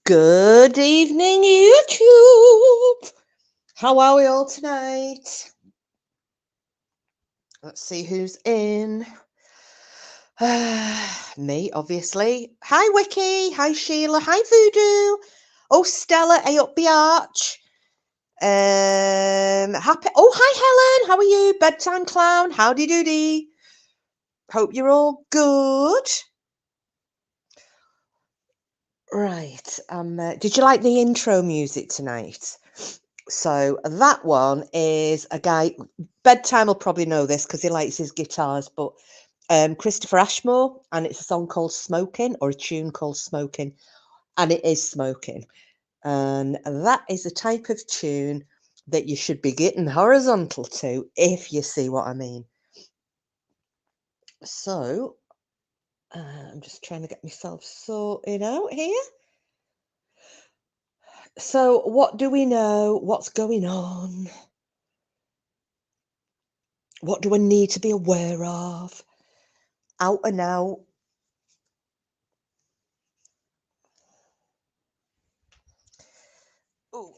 Good evening, YouTube. How are we all tonight? Let's see who's in. Me, obviously. Hi, Wiki. Hi, Sheila. Hi, Voodoo. Oh, Stella, A up the arch. Happy. Oh, hi, Helen. How are you? Bedtime clown. Howdy doody. Hope you're all good. Right. Did you like the intro music tonight? So that one is a guy. Bedtime will probably know this because he likes his guitars, but Christopher Ashmore, and it's a song called Smoking, or a tune called Smoking, and it is Smoking. And that is a type of tune that you should be getting horizontal to, if you see what I mean. So I'm just trying to get myself sorted out here. So what do we know? What's going on? What do I need to be aware of? Out and out. Ooh,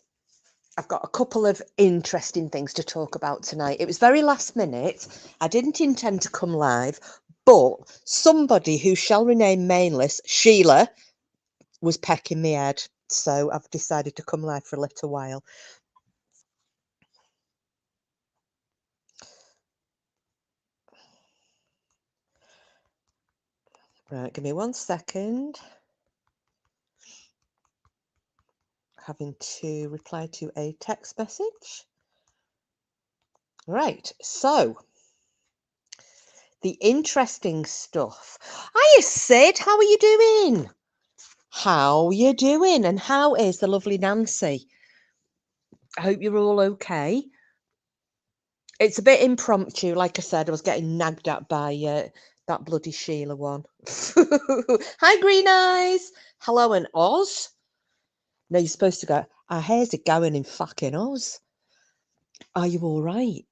I've got a couple of interesting things to talk about tonight. It was very last minute. I didn't intend to come live, but somebody who shall remain nameless, Sheila, was pecking me head. So I've decided to come live for a little while. Right, give me 1 second. Having to reply to a text message. Right, so the interesting stuff. Hiya, Sid, how are you doing? How you doing? And how is the lovely Nancy? I hope you're all okay. It's a bit impromptu, like I said. I was getting nagged at by that bloody Sheila one. Hi, Green Eyes. Hello, and Oz. No, you're supposed to go. Our hairs are going in fucking Oz. Are you all right?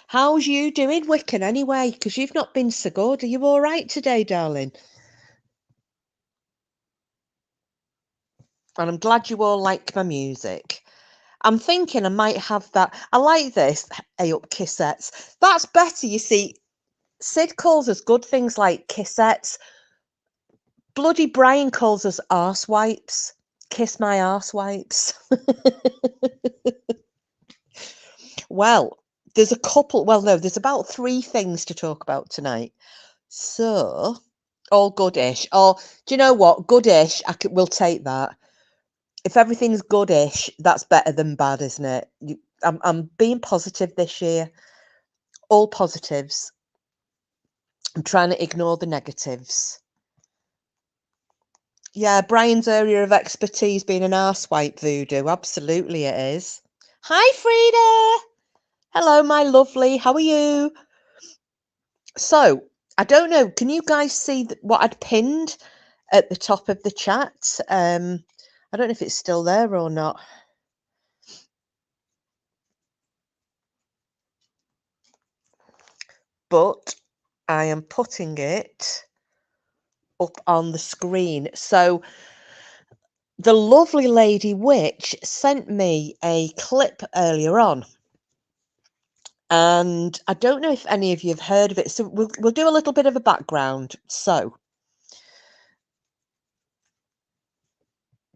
How's you doing, Wiccan, anyway? Because you've not been so good. Are you all right today, darling? And I'm glad you all like my music. I'm thinking I might have that. I like this, A up kissettes. That's better, you see. Sid calls us good things like kissettes. Bloody Brian calls us arse wipes. Kiss my arse wipes. Well, there's a couple. Well, no, there's about 3 things to talk about tonight. So, all goodish. Or, do you know what? Goodish, we'll take that. If everything's goodish, that's better than bad, isn't it? I'm being positive this year. All positives. I'm trying to ignore the negatives. Yeah, Brian's area of expertise being an arsewipe, Voodoo. Absolutely it is. Hi, Frida. Hello, my lovely. How are you? So I don't know. Can you guys see what I'd pinned at the top of the chat? I don't know if it's still there or not. But I am putting it up on the screen. So the lovely lady witch sent me a clip earlier on. And I don't know if any of you have heard of it. So we'll do a little bit of a background. So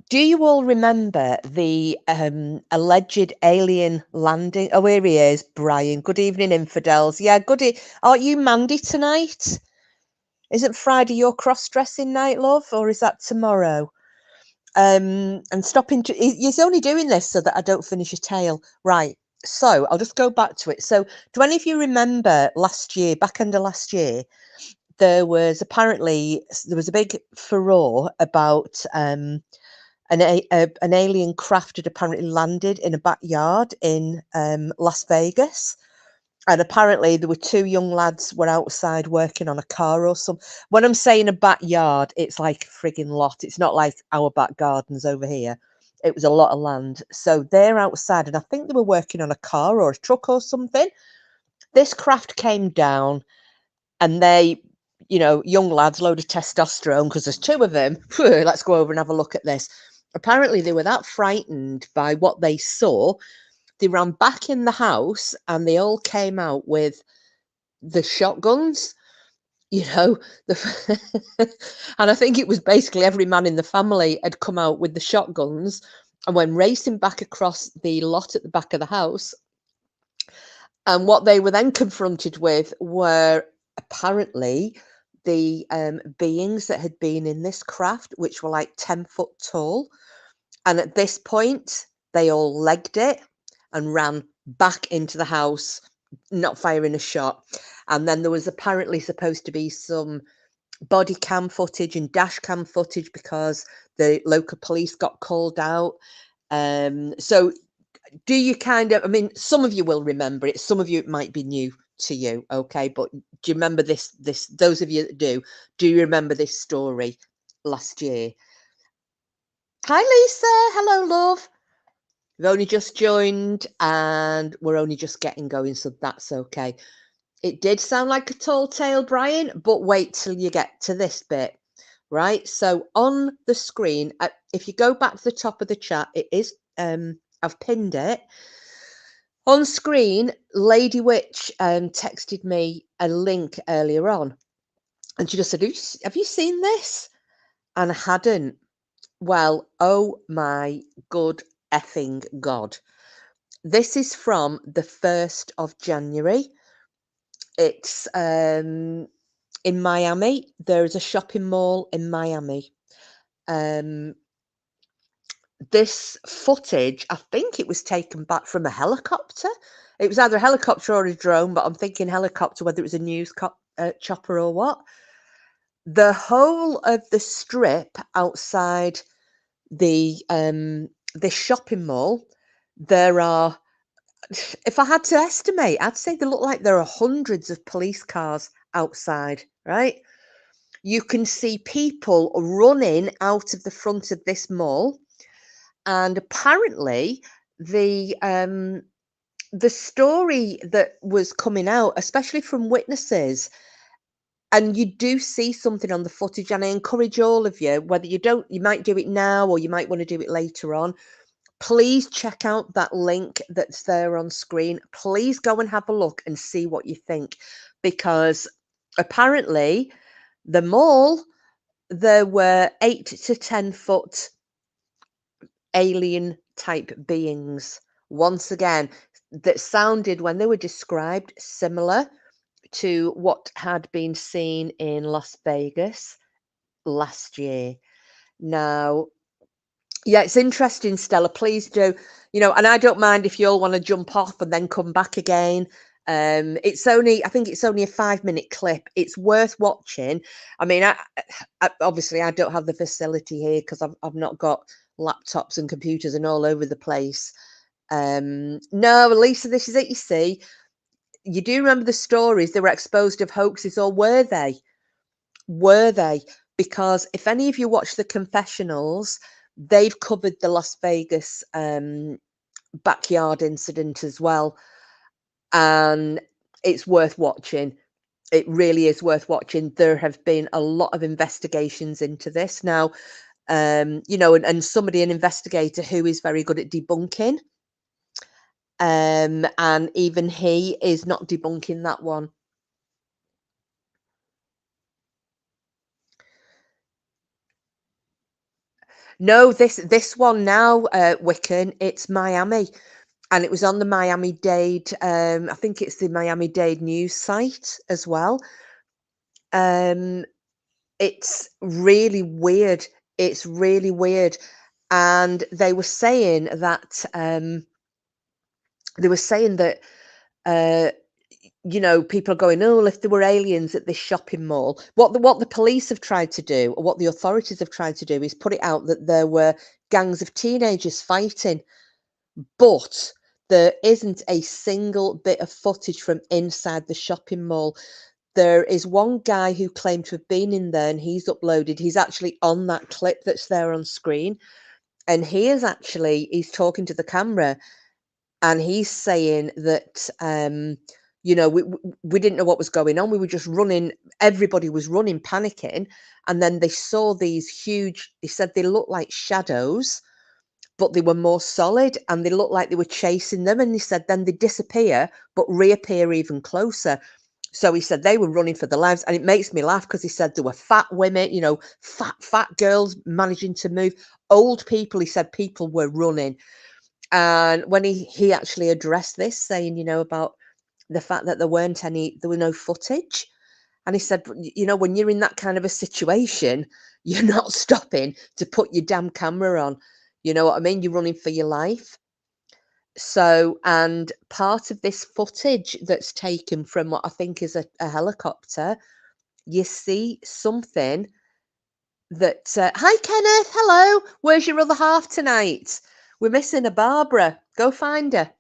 do you all remember the alleged alien landing? Oh, here he is, Brian. Good evening, infidels. Yeah, aren't you Mandy tonight? Isn't Friday your cross-dressing night, love? Or is that tomorrow? And stopping to... He's only doing this so that I don't finish a tale. Right. So I'll just go back to it. So do any of you remember last year, back end of last year, there was a big furore about... an alien craft had apparently landed in a backyard in Las Vegas. And apparently there were two young lads were outside working on a car or something. When I'm saying a backyard, it's like a frigging lot. It's not like our back gardens over here. It was a lot of land. So they're outside, and I think they were working on a car or a truck or something. This craft came down, and they, young lads, load of testosterone, because there's two of them. Let's go over and have a look at this. Apparently, they were that frightened by what they saw, they ran back in the house and they all came out with the shotguns, the and I think it was basically every man in the family had come out with the shotguns and went racing back across the lot at the back of the house. And what they were then confronted with were apparently the beings that had been in this craft, which were like 10 foot tall. And at this point, they all legged it and ran back into the house, not firing a shot. And then there was apparently supposed to be some body cam footage and dash cam footage because the local police got called out. So do you some of you will remember it, some of you it might be new to you, okay, but do you remember this those of you that do you remember this story last year? Hi Lisa, hello love. We've only just joined and we're only just getting going, so that's okay. It did sound like a tall tale, Brian, but wait till you get to this bit, right? So on the screen, if you go back to the top of the chat, it is, I've pinned it. On screen, Lady Witch texted me a link earlier on, and she just said, have you seen this? And I hadn't. Well, oh my good effing God. This is from the 1st of January. It's in Miami. There is a shopping mall in Miami. This footage, I think it was taken back from a helicopter. It was either a helicopter or a drone, but I'm thinking helicopter, whether it was a news chopper or what. The whole of the strip outside the this shopping mall, there are, if I had to estimate, I'd say they look like there are hundreds of police cars outside, right? You can see people running out of the front of this mall. And apparently the story that was coming out, especially from witnesses, and you do see something on the footage, and I encourage all of you, whether you might do it now or you might want to do it later on, please check out that link that's there on screen. Please go and have a look and see what you think, because apparently the mall, there were 8 to 10 foot alien type beings, once again, that sounded, when they were described, similar to what had been seen in Las Vegas last year. Now, yeah, it's interesting, Stella. Please do, and I don't mind if you all want to jump off and then come back again. I think it's only a 5-minute clip. It's worth watching. I mean, I obviously I don't have the facility here because I've not got laptops and computers and all over the place. No, Lisa, this is it. You see, You do remember the stories they were exposed of hoaxes, or were they? Were they? Because if any of you watch the confessionals, they've covered the Las Vegas backyard incident as well, and it's worth watching. It really is worth watching. There have been a lot of investigations into this now, you know, and somebody, an investigator who is very good at debunking, and even he is not debunking that one. No, this one now, Wiccan, it's Miami, and it was on the Miami-Dade. I think it's the Miami-Dade news site as well. Um, it's really weird. It's really weird, and they were saying that uh, you know, people are going, oh, if there were aliens at this shopping mall. What the police have tried to do, or what the authorities have tried to do, is put it out that there were gangs of teenagers fighting, but there isn't a single bit of footage from inside the shopping mall. There is one guy who claimed to have been in there, and he's actually on that clip that's there on screen, and he's talking to the camera, and he's saying that you know, we didn't know what was going on. We were just running. Everybody was running, panicking, and then they saw these huge. He said they looked like shadows, but they were more solid, and they looked like they were chasing them. And he said then they disappear, but reappear even closer. So he said they were running for their lives, and it makes me laugh because he said there were fat women, you know, fat girls managing to move. Old people, he said, people were running. And when he actually addressed this, saying, you know, about the fact that there were no footage, and he said, you know, when you're in that kind of a situation, you're not stopping to put your damn camera on. You know what I mean? You're running for your life. So, and part of this footage that's taken from what I think is a helicopter, you see something that, hi Kenneth, hello, where's your other half tonight? We're missing a Barbara. Go find her.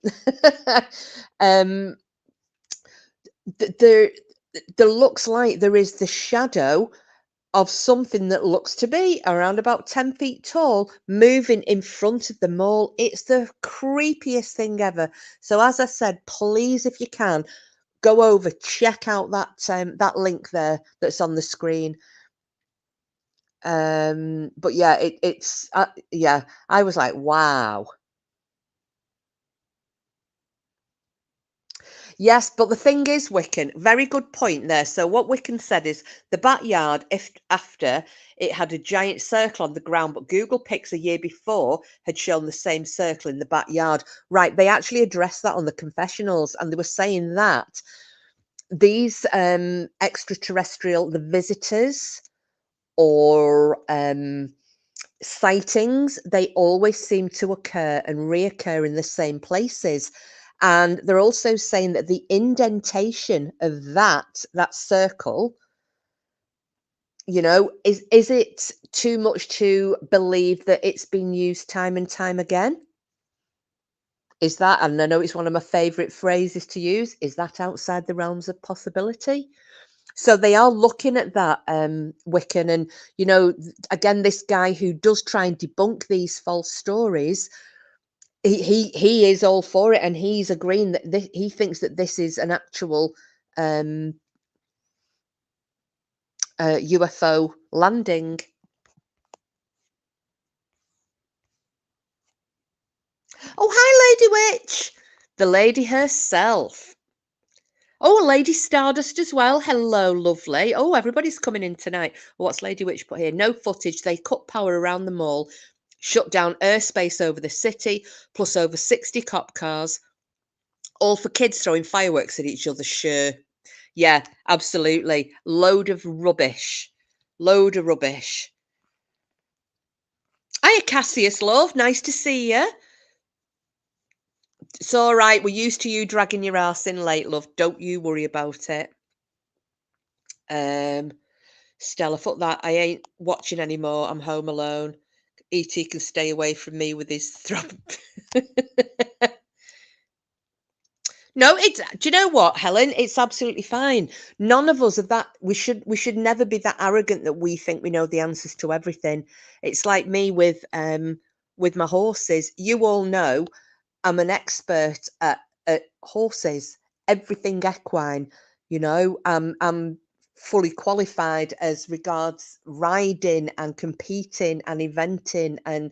um, there, there looks like there is the shadow of something that looks to be around about 10 feet tall moving in front of the mall. It's the creepiest thing ever. So, as I said, please, if you can, go over, check out that link there that's on the screen. But yeah, it's yeah, I was like, wow. Yes, but the thing is, Wiccan, very good point there. So what Wiccan said is the backyard, if after it had a giant circle on the ground, but Google Pics a year before had shown the same circle in the backyard. Right, they actually addressed that on the confessionals, and they were saying that these extraterrestrial, the visitors or sightings, they always seem to occur and reoccur in the same places. And they're also saying that the indentation of that circle, you know, is it too much to believe that it's been used time and time again? Is that, and I know it's one of my favorite phrases to use, is that outside the realms of possibility? So they are looking at that, Wiccan, and you know, again, this guy who does try and debunk these false stories, he is all for it, and he's agreeing that he thinks that this is an actual um, UFO landing. Oh, hi, Lady Witch, the lady herself. Oh, Lady Stardust as well. Hello, lovely. Oh, everybody's coming in tonight. What's Lady Witch put here? No footage. They cut power around the mall, shut down airspace over the city, plus over 60 cop cars, all for kids throwing fireworks at each other. Sure. Yeah, absolutely. Load of rubbish. Load of rubbish. Hiya, Cassius, love. Nice to see you. It's all right. We're used to you dragging your ass in late, love. Don't you worry about it. Um, Stella, fuck that. I ain't watching anymore. I'm home alone. E.T. can stay away from me with his throb. No, it's do you know what, Helen? It's absolutely fine. None of us are that we should never be that arrogant that we think we know the answers to everything. It's like me with my horses. You all know I'm an expert at horses, everything equine. I'm fully qualified as regards riding and competing and eventing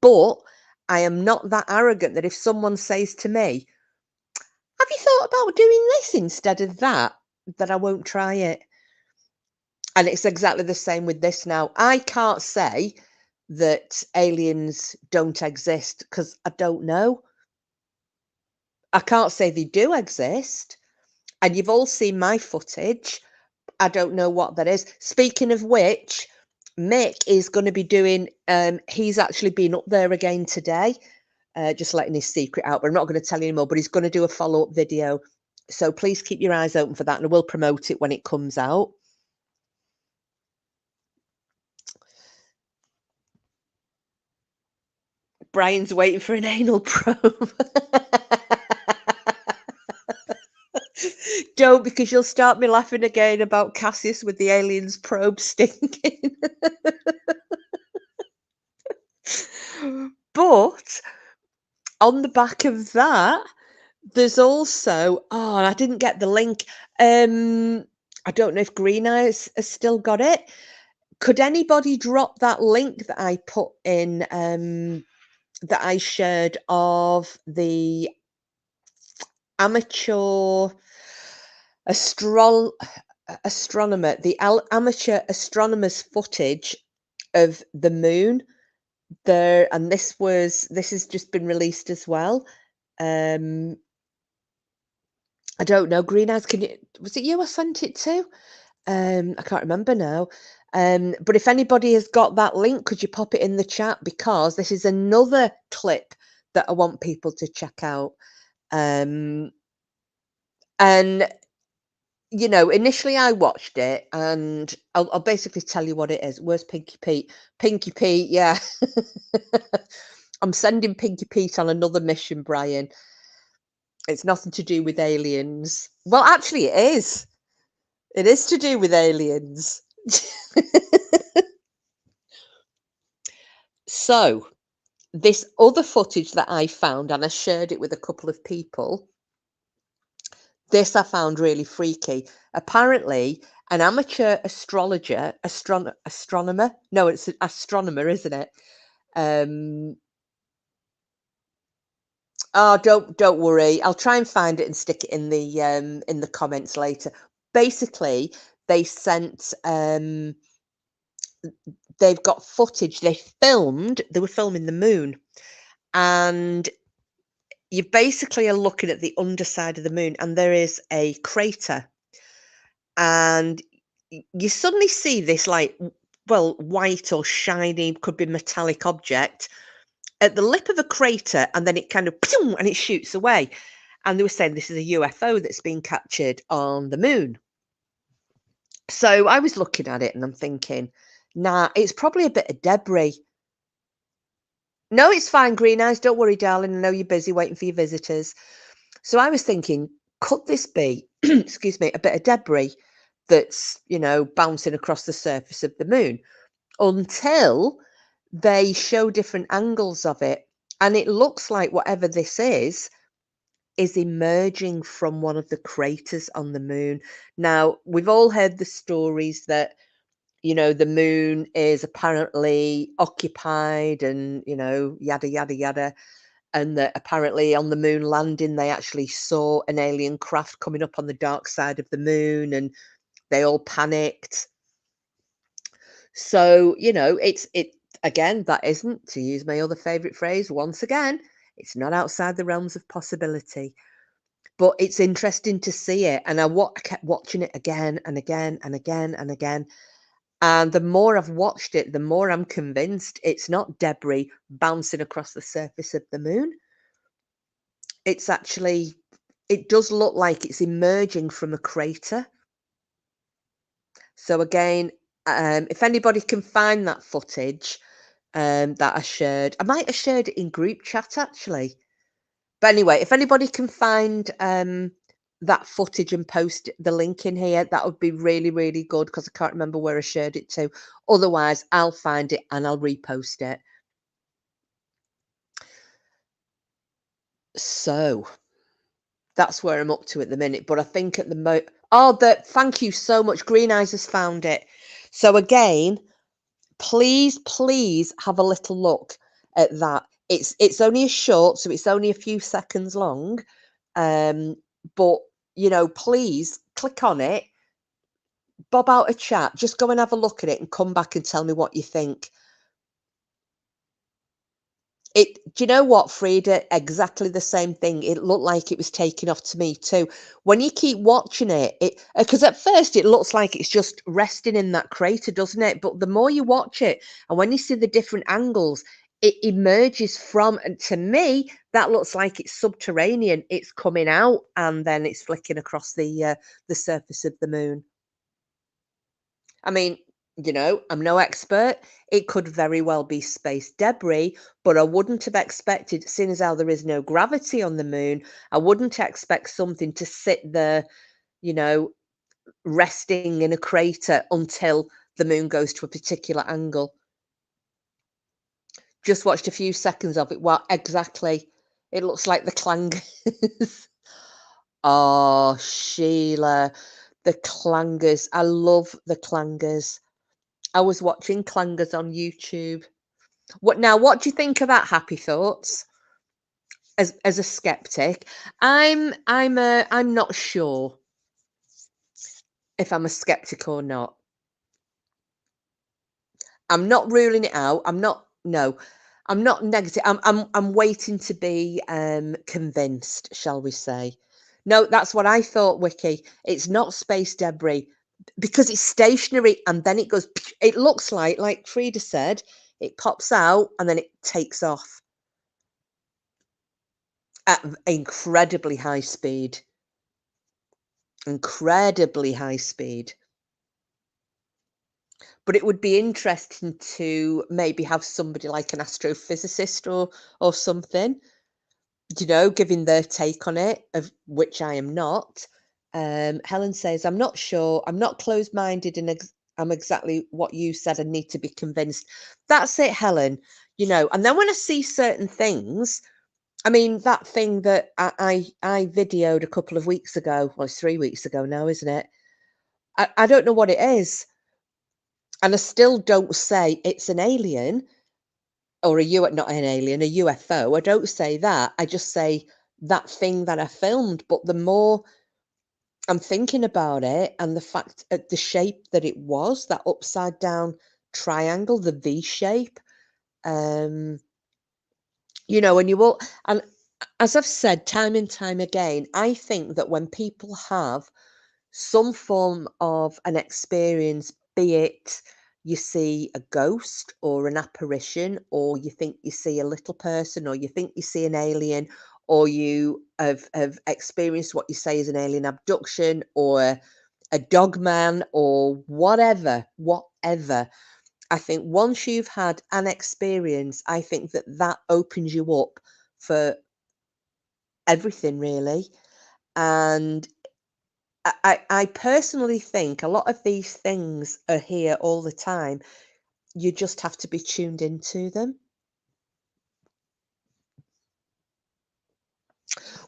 but I am not that arrogant that if someone says to me, have you thought about doing this instead of that? That I won't try it. And it's exactly the same with this now. I can't say that aliens don't exist because I don't know. I can't say they do exist. And you've all seen my footage. I don't know what that is. Speaking of which, Mick is going to be doing, he's actually been up there again today, just letting his secret out, but I'm not going to tell you anymore, but he's going to do a follow-up video. So please keep your eyes open for that, and I will promote it when it comes out. Brian's waiting for an anal probe. Don't, because you'll start me laughing again about Cassius with the aliens probe stinking. But on the back of that, there's also, oh, and I didn't get the link. I don't know if Green Eyes has still got it. Could anybody drop that link that I put in, that I shared of the amateur astronomer, the amateur astronomer's footage of the moon there, and this has just been released as well. I don't know, Green Eyes, was it you I sent it to? I can't remember now. But if anybody has got that link, could you pop it in the chat? Because this is another clip that I want people to check out. And initially I watched it, and I'll basically tell you what it is. Where's Pinky Pete? Pinky Pete, yeah. I'm sending Pinky Pete on another mission, Brian. It's nothing to do with aliens. Well, actually, it is. It is to do with aliens. So, this other footage that I found, and I shared it with a couple of people, this I found really freaky. Apparently, an amateur astronomer. No, it's an astronomer, isn't it? Oh, don't worry. I'll try and find it and stick it in the comments later. Basically, they sent they've got footage. They were filming the moon, and you basically are looking at the underside of the moon, and there is a crater, and you suddenly see this, like, well, white or shiny, could be metallic object at the lip of a crater, and then it kind of pew, and it shoots away. And they were saying this is a UFO that's been captured on the moon. So I was looking at it and I'm thinking, nah, it's probably a bit of debris. No, it's fine, Green Eyes. Don't worry, darling. I know you're busy waiting for your visitors. So I was thinking, could this be, excuse me, a bit of debris that's, bouncing across the surface of the moon? Until they show different angles of it. And it looks like whatever this is emerging from one of the craters on the moon. Now, we've all heard the stories that, the moon is apparently occupied and, yada, yada, yada. And that apparently on the moon landing, they actually saw an alien craft coming up on the dark side of the moon and they all panicked. So, again, that isn't, to use my other favorite phrase, once again, it's not outside the realms of possibility. But it's interesting to see it, and I kept watching it again and again and again and again. And the more I've watched it, the more I'm convinced it's not debris bouncing across the surface of the moon. It does look like it's emerging from a crater. So again, if anybody can find that footage that I shared, I might have shared it in group chat actually. But anyway, if anybody can find that footage and post the link in here, that would be really, really good because I can't remember where I shared it to. Otherwise, I'll find it and I'll repost it. So that's where I'm up to at the minute. But I think at the thank you so much. Green Eyes has found it. So again, please have a little look at that. It's only a short, so it's only a few seconds long. But please click on it, bob out a chat, just go and have a look at it and come back and tell me what you think. Do you know what, Frida? Exactly the same thing. It looked like it was taking off to me too. When you keep watching it, because at first it looks like it's just resting in that crater, doesn't it? But the more you watch it, and when you see the different angles, it emerges from, and to me, that looks like it's subterranean. It's coming out and then it's flicking across the surface of the moon. I mean, I'm no expert. It could very well be space debris, but I wouldn't have expected, seeing as how there is no gravity on the moon, I wouldn't expect something to sit there, you know, resting in a crater until the moon goes to a particular angle. Just watched a few seconds of it. Well, exactly. It looks like the clangers. Oh, Sheila, the clangers. I love the clangers. I was watching clangers on YouTube. What do you think about Happy Thoughts? As a skeptic, I'm not sure if I'm a skeptic or not. I'm not ruling it out. I'm not negative. I'm waiting to be convinced, shall we say. No, that's what I thought, Wiki. It's not space debris because it's stationary and then it goes, it looks like Frida said, it pops out and then it takes off at incredibly high speed. Incredibly high speed. But it would be interesting to maybe have somebody like an astrophysicist or something, giving their take on it, of which I am not. Helen says, I'm not sure. I'm not closed-minded and I'm exactly what you said. I need to be convinced. That's it, Helen. And then when I see certain things, I mean, that thing that I videoed a couple of weeks ago, well, it's 3 weeks ago now, isn't it? I don't know what it is. And I still don't say it's an alien or not an alien, a UFO. I don't say that. I just say that thing that I filmed. But the more I'm thinking about it and the fact the shape that it was, that upside down triangle, the V shape, and you will, and as I've said time and time again, I think that when people have some form of an experience, be it you see a ghost or an apparition, or you think you see a little person, or you think you see an alien, or you have experienced what you say is an alien abduction, or a dog man, or whatever. I think once you've had an experience, I think that opens you up for everything, really. And I personally think a lot of these things are here all the time. You just have to be tuned into them.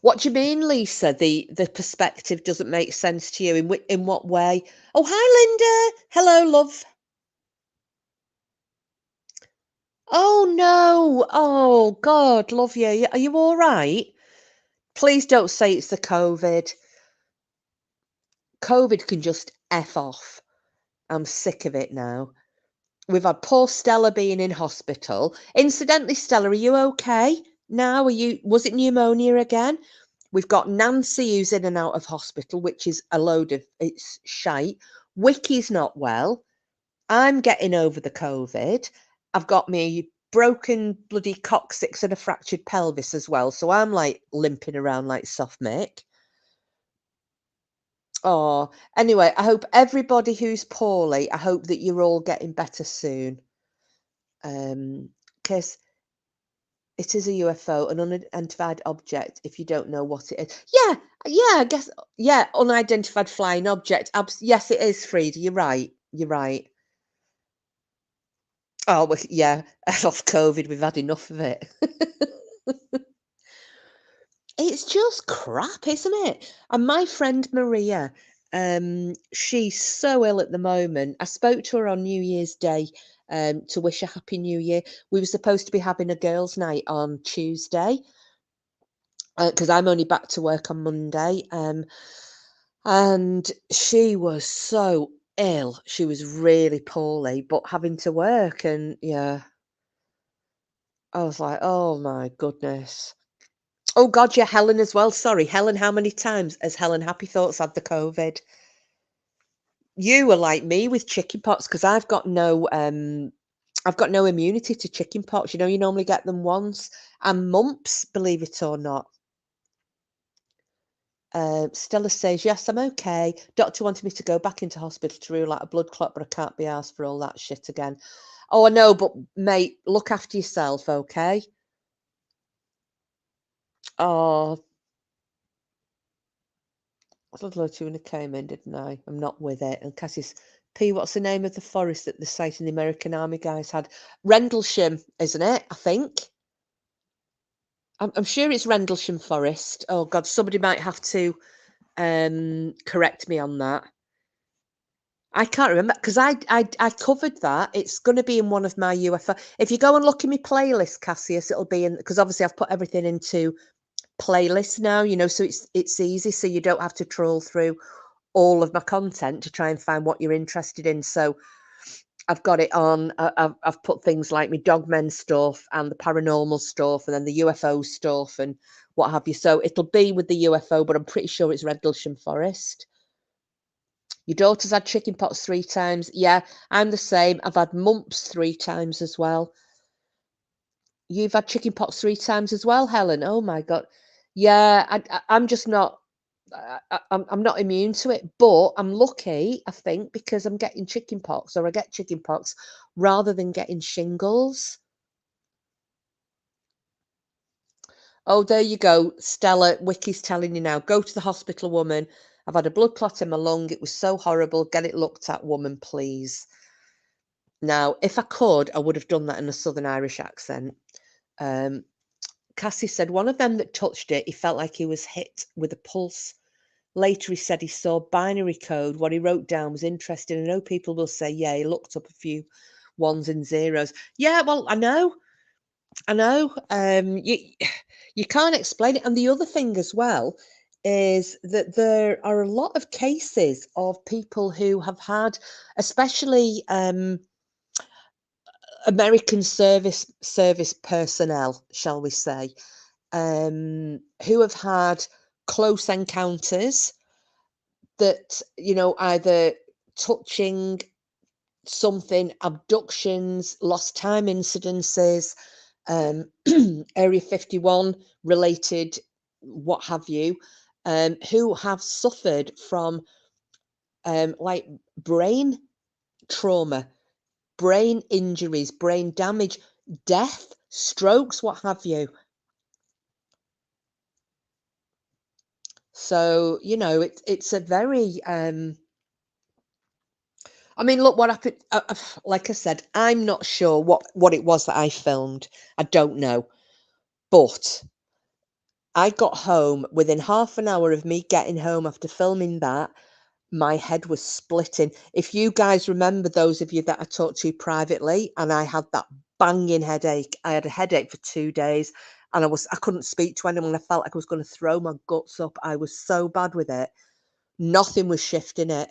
What do you mean, Lisa? The perspective doesn't make sense to you. In what way? Oh, hi, Linda. Hello, love. Oh no. Oh God, love you. Are you all right? Please don't say it's the COVID. COVID can just F off. I'm sick of it now. We've had poor Stella being in hospital. Incidentally, Stella, are you okay now? Was it pneumonia again? We've got Nancy who's in and out of hospital, which is a load of it's shite. Wiki's not well. I'm getting over the COVID. I've got me broken bloody coccyx and a fractured pelvis as well. So I'm like limping around like soft Mick. Oh, anyway, I hope everybody who's poorly, I hope that you're all getting better soon. Because It is a UFO, an unidentified object, if you don't know what it is. Yeah, yeah, I guess, yeah, unidentified flying object. Yes, it is, Frida. You're right. You're right. Oh, well, yeah, off COVID, we've had enough of it. It's just crap, isn't it? And my friend Maria, she's so ill at the moment. I spoke to her on New Year's Day, to wish a happy New Year. We were supposed to be having a girls' night on Tuesday, because I'm only back to work on Monday. And she was so ill. She was really poorly, but having to work, and yeah, I was like, oh my goodness. Oh God, yeah, Helen as well. Sorry, Helen. How many times has Helen Happy Thoughts had the COVID? You were like me with chickenpox because I've got no immunity to chickenpox. You know, you normally get them once, and mumps, believe it or not. Stella says, yes, I'm okay. Doctor wanted me to go back into hospital to rule out a blood clot, but I can't be asked for all that shit again. Oh, I know, but mate, look after yourself, okay? Oh, I thought Tuna came in, didn't I? I'm not with it. And Cassie's, P, what's the name of the forest that the site in the American Army guys had? Rendlesham, isn't it? I think. I'm sure it's Rendlesham Forest. Oh God, somebody might have to correct me on that. I can't remember because I covered that. It's going to be in one of my UFO. If you go and look in my playlist, Cassius, it'll be in, because obviously I've put everything into playlist now. You know, so it's easy, so you don't have to trawl through all of my content to try and find what you're interested in. So I've got it on. I've put things like my dogmen stuff and the paranormal stuff, and then the UFO stuff and what have you. So it'll be with the UFO, but I'm pretty sure it's Rendlesham Forest. Your daughter's had chickenpox 3 times. Yeah, I'm the same. I've had mumps 3 times as well. You've had chickenpox 3 times as well, Helen. Oh my God. Yeah, I'm just not. I'm not immune to it, but I'm lucky, I think, because I'm getting chickenpox, or I get chickenpox rather than getting shingles. Oh, there you go, Stella. Wiki's telling you now. Go to the hospital, woman. I've had a blood clot in my lung. It was so horrible. Get it looked at, woman, please. Now, if I could, I would have done that in a Southern Irish accent. Um, Cassie said one of them that touched it, he felt like he was hit with a pulse. Later, he said he saw binary code. What he wrote down was interesting. I know people will say, yeah, he looked up a few ones and zeros. Yeah, well, I know. I know. You can't explain it. And the other thing as well is that there are a lot of cases of people who have had, especially American service personnel, shall we say, who have had close encounters that, you know, either touching something, abductions, lost time incidences, um, Area 51 related, what have you, who have suffered from like brain trauma, brain injuries, brain damage, death, strokes, what have you. So, you know, it's a very I mean, look what happened. Like I said, I'm not sure what it was that I filmed. I don't know. But I got home within half an hour of me getting home after filming that. My head was splitting. If you guys remember, those of you that I talked to privately, and I had that banging headache. I had a headache for 2 days, and I couldn't speak to anyone. I felt like I was going to throw my guts up. I was so bad with it. Nothing was shifting it.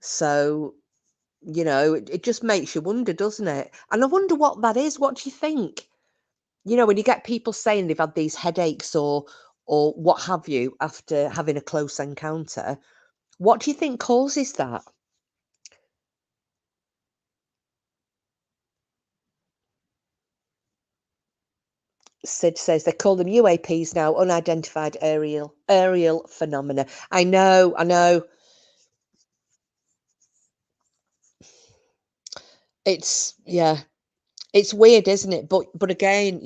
So, you know, it just makes you wonder, doesn't it? And I wonder what that is. What do you think? You know, when you get people saying they've had these headaches or what have you after having a close encounter, what do you think causes that? Sid says they call them UAPs now, unidentified aerial phenomena. I know, I know. Yeah, it's weird, isn't it? But again,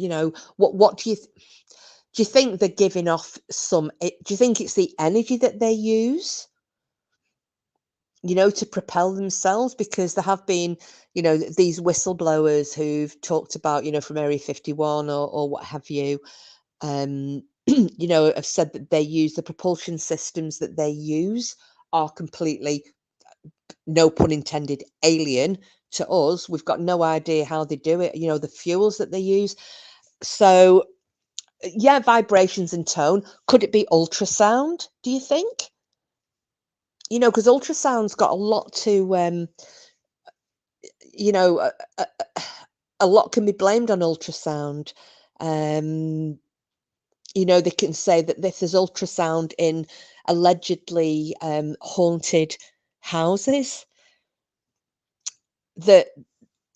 what do you think they're giving off do you think it's the energy that they use, to propel themselves? Because there have been, these whistleblowers who've talked about, from Area 51 or what have you, um, have said that they use the propulsion systems that they use are completely, no pun intended, alien to us. We've got no idea how they do it, the fuels that they use. So, yeah, vibrations and tone. Could it be ultrasound, do you think? Because ultrasound's got a lot to, you know, a, a, a lot can be blamed on ultrasound. Um, they can say that this is ultrasound in allegedly haunted houses, that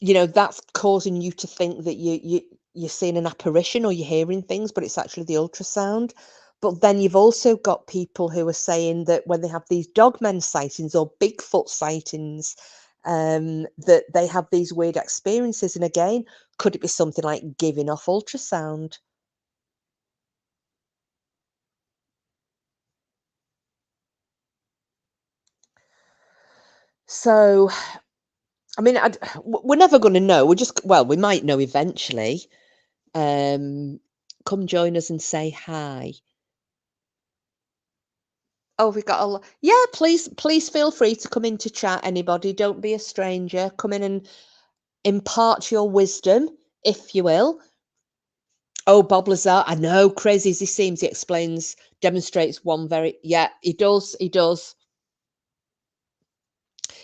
that's causing you to think that you're seeing an apparition or you're hearing things, but it's actually the ultrasound. But then you've also got people who are saying that when they have these dogmen sightings or Bigfoot sightings, that they have these weird experiences. And again, could it be something like giving off ultrasound? So, I mean, we're never going to know. Well, we might know eventually. Come join us and say hi. Oh, we got yeah, please feel free to come in to chat, anybody. Don't be a stranger. Come in and impart your wisdom, if you will. Oh, Bob Lazar, I know, crazy as he seems, he explains, demonstrates one very, yeah, he does.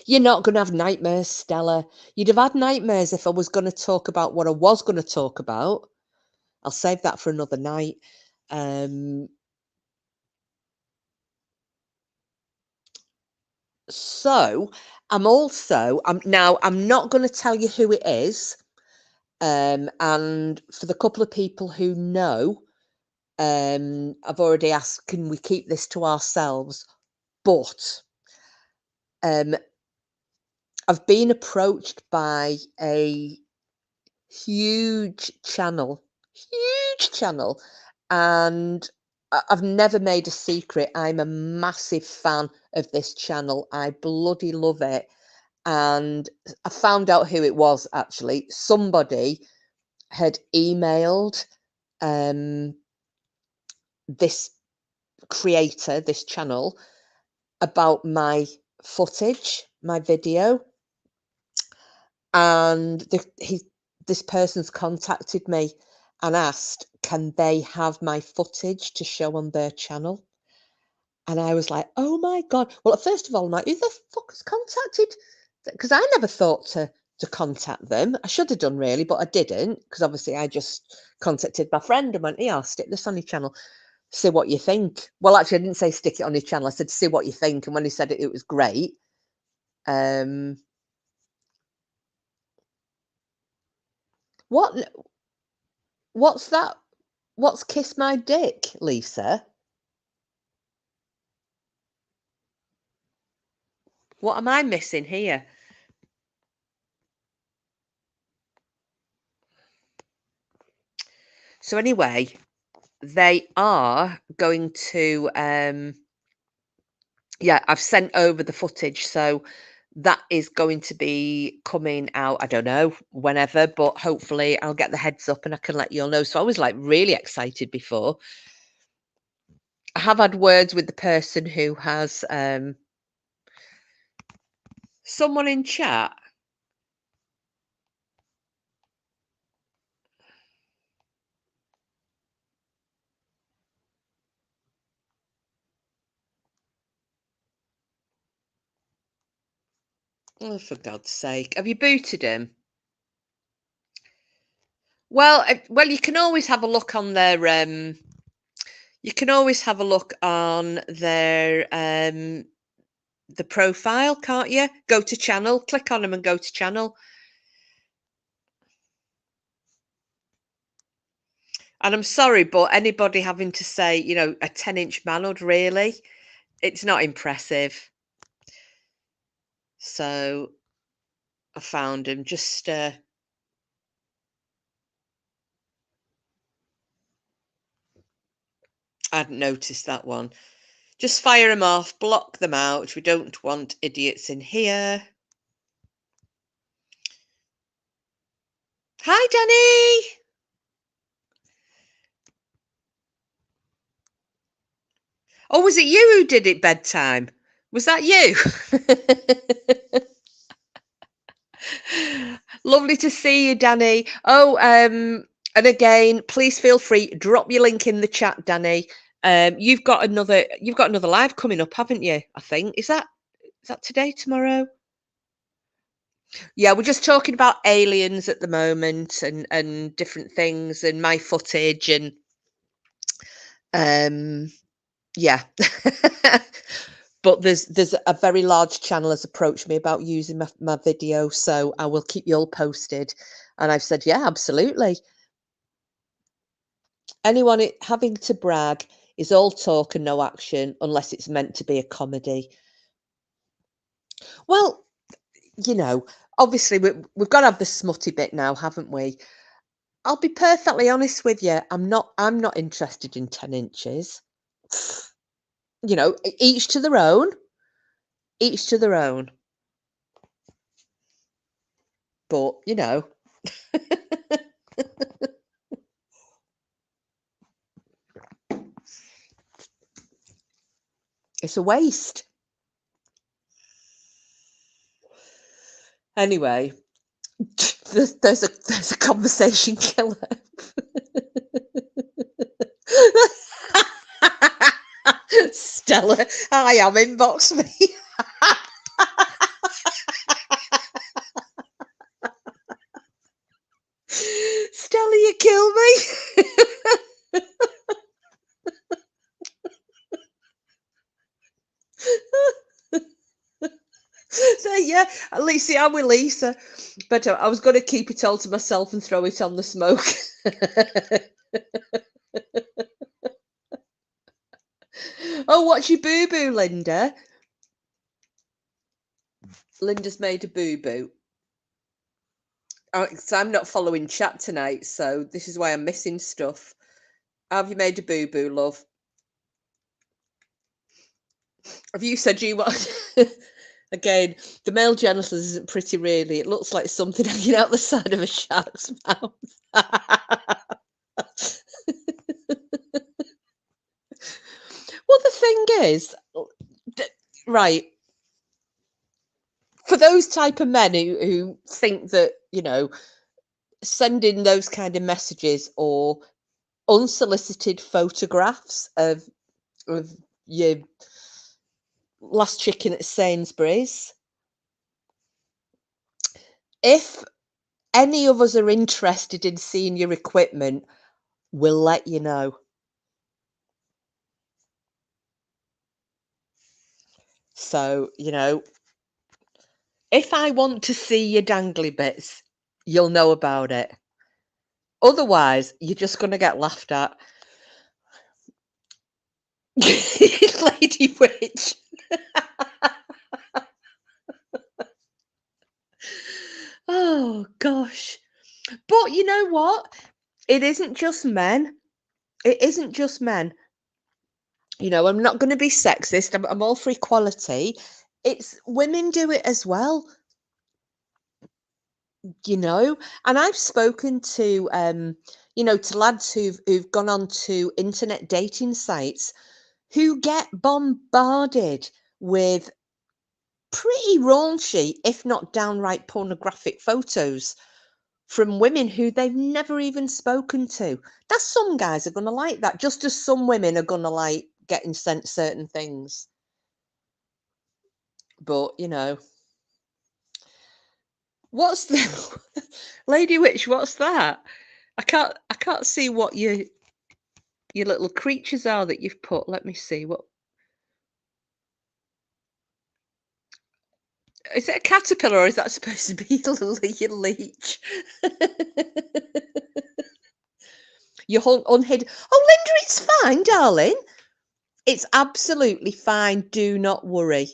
You're not going to have nightmares, Stella. You'd have had nightmares if I was going to talk about what I was going to talk about. I'll save that for another night. Um, so I'm not going to tell you who it is. And for the couple of people who know, I've already asked, can we keep this to ourselves? But um, I've been approached by a huge channel, huge channel, and I've never made a secret. I'm a massive fan of this channel. I bloody love it. And I found out who it was actually. Somebody had emailed um, this creator, this channel, about my footage, my video, and this person's contacted me and asked, can they have my footage to show on their channel? And I was like, oh my God. Well, first of all, I'm like, who the fuck has contacted? Because I never thought to contact them. I should have done really, but I didn't, because obviously I just contacted my friend and went, yeah, I'll stick this on your channel. See what you think. Well, actually, I didn't say stick it on his channel. I said, see what you think. And when he said it, it was great. Um, what? What's that? What's kiss my dick, Lisa? What am I missing here? So anyway, they are going to. Yeah, I've sent over the footage, so that is going to be coming out, I don't know, whenever, but hopefully I'll get the heads up and I can let you all know. So I was like really excited before. I have had words with the person who has someone in chat. Oh, for God's sake. Have you booted him? Well, you can always have a look on their you can always have a look on their the profile, can't you? Go to channel, click on them and go to channel. And I'm sorry, but anybody having to say, a 10-inch manhood, really, it's not impressive. So I found him. Just I hadn't noticed that one. Just fire them off, block them out. We don't want idiots in here. Hi, Danny. Oh, was it you who did it bedtime? Was that you? Lovely to see you, Danny. Oh, and again, please feel free, drop your link in the chat, Danny. You've got another live coming up, haven't you? I think. Is that today, tomorrow? Yeah, we're just talking about aliens at the moment and different things and my footage and yeah. But there's a very large channel has approached me about using my video, so I will keep you all posted. And I've said, yeah, absolutely. Anyone having to brag is all talk and no action unless it's meant to be a comedy. Well, obviously we've got to have the smutty bit now, haven't we? I'll be perfectly honest with you. I'm not interested in 10 inches. Each to their own. Each to their own. But, it's a waste. Anyway, there's a conversation killer. Stella, I am inbox me. Stella, you kill me. So yeah, at least I'm with Lisa, but I was going to keep it all to myself and throw it on the smoke. Oh, what's your boo-boo, Linda? Linda's made a boo-boo. So I'm not following chat tonight, so this is why I'm missing stuff. How have you made a boo-boo, love? Have you said you want... Again, the male genitals isn't pretty, really. It looks like something hanging out the side of a shark's mouth. Well, the thing is, right, for those type of men who think that, sending those kind of messages or unsolicited photographs of your last chicken at Sainsbury's, if any of us are interested in seeing your equipment, we'll let you know. So, if I want to see your dangly bits, you'll know about it. Otherwise, you're just going to get laughed at. Lady Witch. Oh, gosh. But you know what? It isn't just men. It isn't just men. I'm not going to be sexist. I'm all for equality. It's women do it as well. And I've spoken to to lads who've gone on to internet dating sites who get bombarded with pretty raunchy, if not downright pornographic photos from women who they've never even spoken to. That's some guys are going to like that, just as some women are going to like getting sent certain things. But, what's the Lady Witch, what's that? I can't see what your little creatures are that you've put. Let me see. What is it, a caterpillar, or is that supposed to be your leech? You're unhidden. Oh, Linda, it's fine, darling. It's absolutely fine. Do not worry.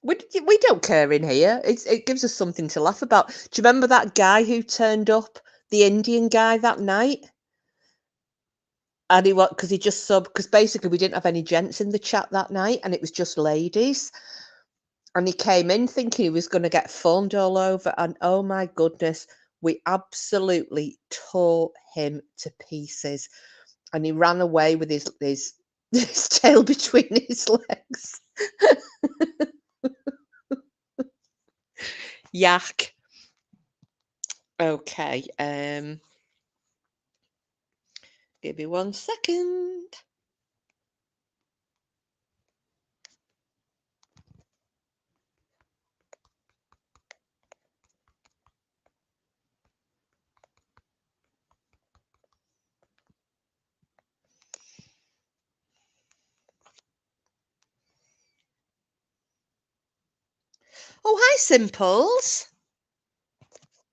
We don't care in here. It gives us something to laugh about. Do you remember that guy who turned up, the Indian guy that night? And he what? Because he just subbed. Because basically we didn't have any gents in the chat that night, and it was just ladies. And he came in thinking he was going to get phoned all over, and oh my goodness, we absolutely tore him to pieces. And he ran away with his tail between his legs. Yak. Okay. Give me 1 second. Oh, hi, Simples.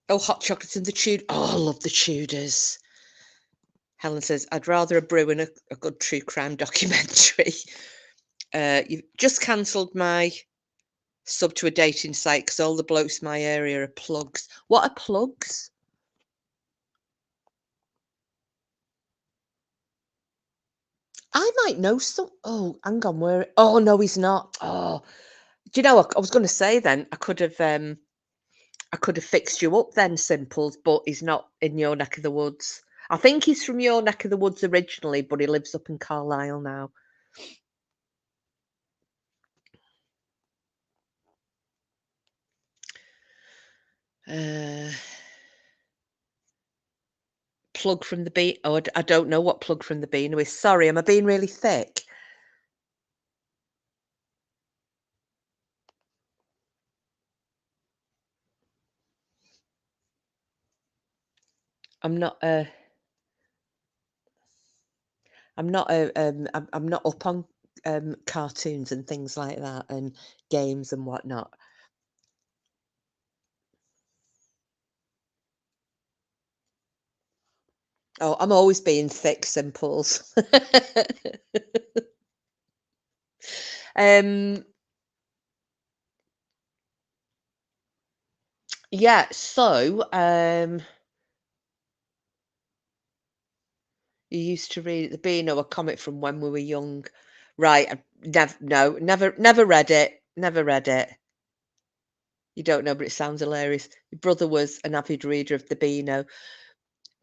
Oh, hot chocolate and the Tudor. Oh, I love the Tudors. Helen says, I'd rather a brew and a good true crime documentary. You've just cancelled my sub to a dating site because all the blokes in my area are plugs. What are plugs? I might know some. Oh, hang on, where? Oh no, he's not. Oh, do you know? I was going to say then I could have fixed you up then, Simples, but he's not in your neck of the woods. I think he's from your neck of the woods originally, but he lives up in Carlisle now. Plug from the bean. Oh, I don't know what plug from the bean is. Sorry, am I being really thick? I'm not. I'm not. I'm not up on cartoons and things like that and games and whatnot. Oh, I'm always being thick, Simples. Yeah, so you used to read the Beano, a comic from when we were young. Right, never read it. Never read it. You don't know, but it sounds hilarious. Your brother was an avid reader of the Beano.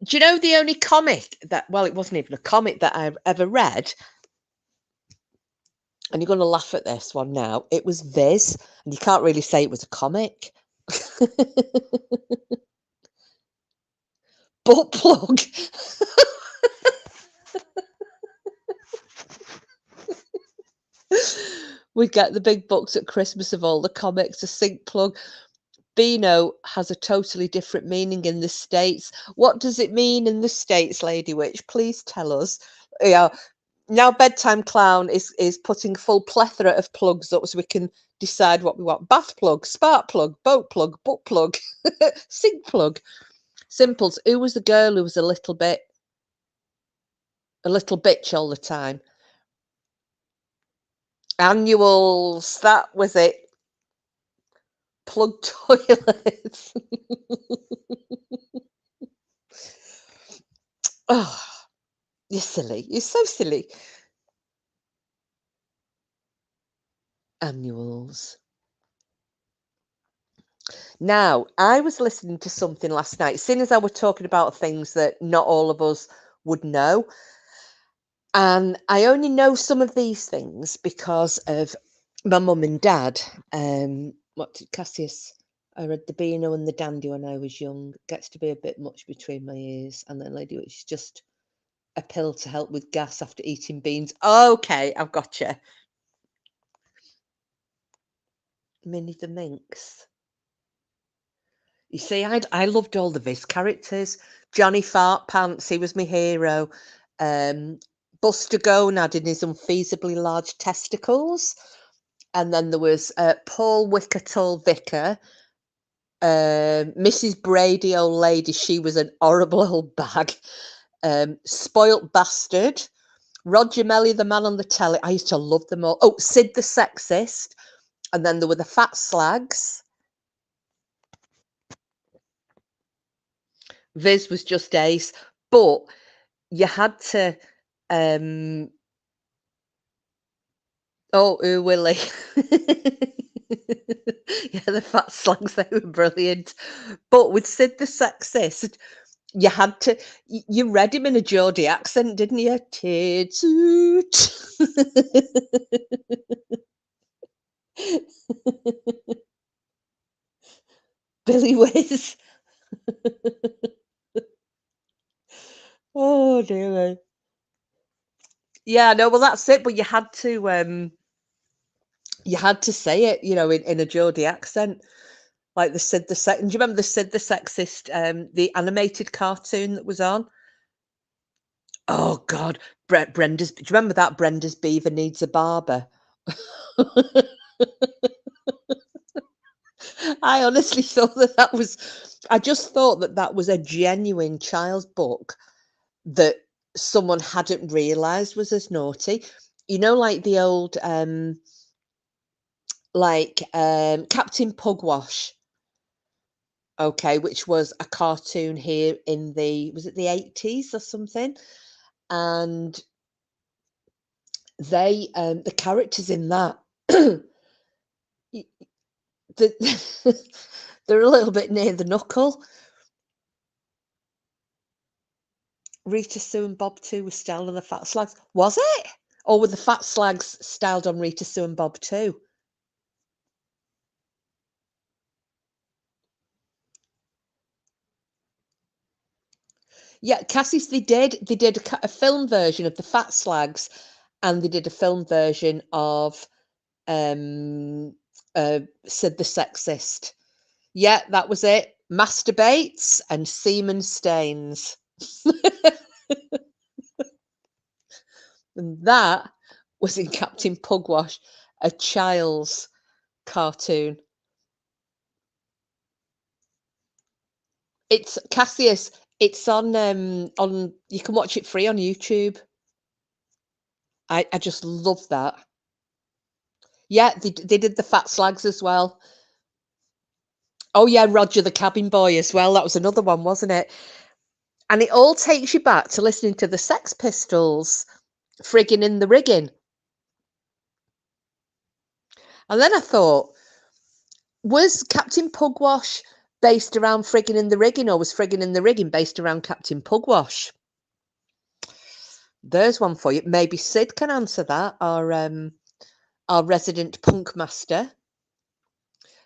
Do you know the only comic that, well, it wasn't even a comic that I've ever read, and you're going to laugh at this one now. It was Viz, and you can't really say it was a comic. Butt plug. We get the big books at Christmas of all the comics, a sink plug. Beano has a totally different meaning in the States. What does it mean in the States, Lady Witch? Please tell us. Yeah. Now Bedtime Clown is putting full plethora of plugs up so we can decide what we want. Bath plug, spark plug, boat plug, butt plug, sink plug. Simples. Who was the girl who was a little bitch all the time? Annuals. That was it. Plug toilets. Oh, you're silly. You're so silly. Annuals. Now, I was listening to something last night, seeing as I were talking about things that not all of us would know. And I only know some of these things because of my mum and dad. What did Cassius? I read the Beano and the Dandy when I was young. Gets to be a bit much between my ears. And then Lady Witch is just a pill to help with gas after eating beans. Okay, I've got you. Minnie the Minx. You see, I loved all the Viz characters. Johnny Fart Pants, he was my hero. Buster Gonad in his unfeasibly large testicles. And then there was Paul Wickertall Vicar. Mrs. Brady, old lady, she was an horrible old bag. Spoilt Bastard. Roger Melly, the man on the telly. I used to love them all. Oh, Sid the Sexist. And then there were the fat slags. Viz was just ace, but you had to, oh, ooh Willie. Yeah, the fat slags, they were brilliant. But with Sid the Sexist, you had to you read him in a Geordie accent, didn't you? Tit-toot. Billy Whiz. Oh, dear me. Yeah, no, well, that's it, but you had to say it, in a Geordie accent, like the Sid the Sex do you remember the Sid the Sexist, the animated cartoon that was on? Oh god, Brenda's do you remember that Brenda's beaver needs a barber? I honestly thought I just thought that that was a genuine child's book that someone hadn't realised was as naughty. Like the old, Captain Pugwash, okay, which was a cartoon here in was it the 80s or something? And the characters in that, y the they're a little bit near the knuckle. Rita Sue and Bob too were styled on the Fat Slags. Was it? Or were the Fat Slags styled on Rita Sue and Bob too? Yeah, Cassie's they did a film version of the Fat Slags, and they did a film version of um Sid the Sexist. Yeah, that was it. Masturbates and semen stains. And that was in Captain Pugwash, a child's cartoon. It's Cassius. It's on you can watch it free on YouTube. I just love that. Yeah, they did the Fat Slags as well. Oh yeah, Roger the Cabin Boy as well. That was another one, wasn't it? And it all takes you back to listening to the Sex Pistols, frigging in the rigging. And then I thought, was Captain Pugwash based around frigging in the rigging, or was frigging in the rigging based around Captain Pugwash? There's one for you. Maybe Sid can answer that, our resident punk master.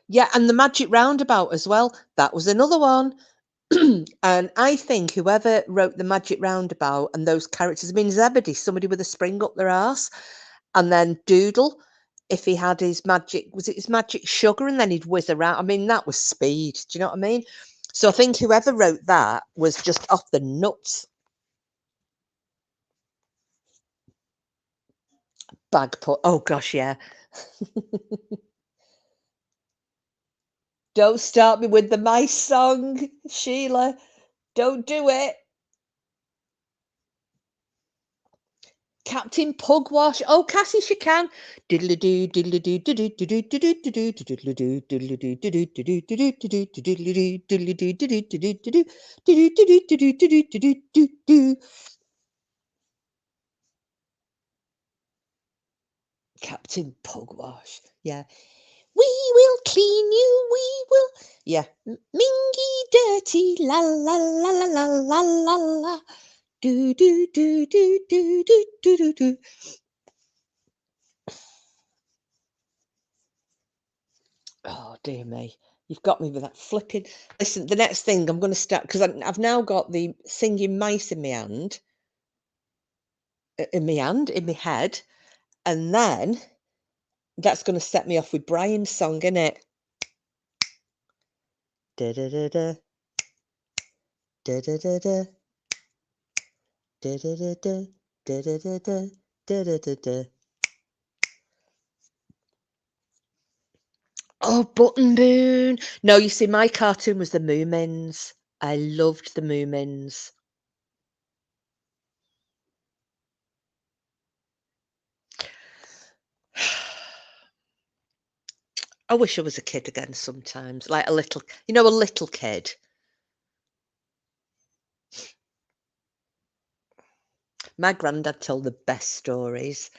Yeah, and the Magic Roundabout as well. That was another one. And I think whoever wrote the Magic Roundabout and those characters, I mean, Zebedee, somebody with a spring up their arse, and then Doodle, if he had his magic, was it his magic sugar, and then he'd whiz around. I mean, that was speed. Do you know what I mean? So I think whoever wrote that was just off the nuts. Bagput. Oh gosh, yeah. Don't start me with the mice song, Sheila. Don't do it. Captain Pugwash. Oh, Cassie, she can. Diddle-a-doo, diddle-a-doo, diddle-a-doo, diddle-a-doo, diddle-a-doo, diddle-a-doo, diddle-a-doo, diddle-a-doo, diddle-a-doo, diddle-a-doo, diddle-a-doo, diddle-a-doo, diddle-a-doo. Captain Pugwash. Yeah. We will clean you, we will. Yeah. Mingy dirty, la la la la la la la la. Do do do do do do do do do. Oh dear me, you've got me with that flipping. Listen, the next thing I'm going to start because I've now got the singing mice in my hand, in my head, and then that's going to set me off with Brian's song, isn't it? Da da da da da da da da da da da da da da da da da da da. Oh, Button Boone. No, you see, my cartoon was the Moomins. I loved the Moomins. I wish I was a kid again sometimes, like a little, you know, a little kid. My granddad told the best stories,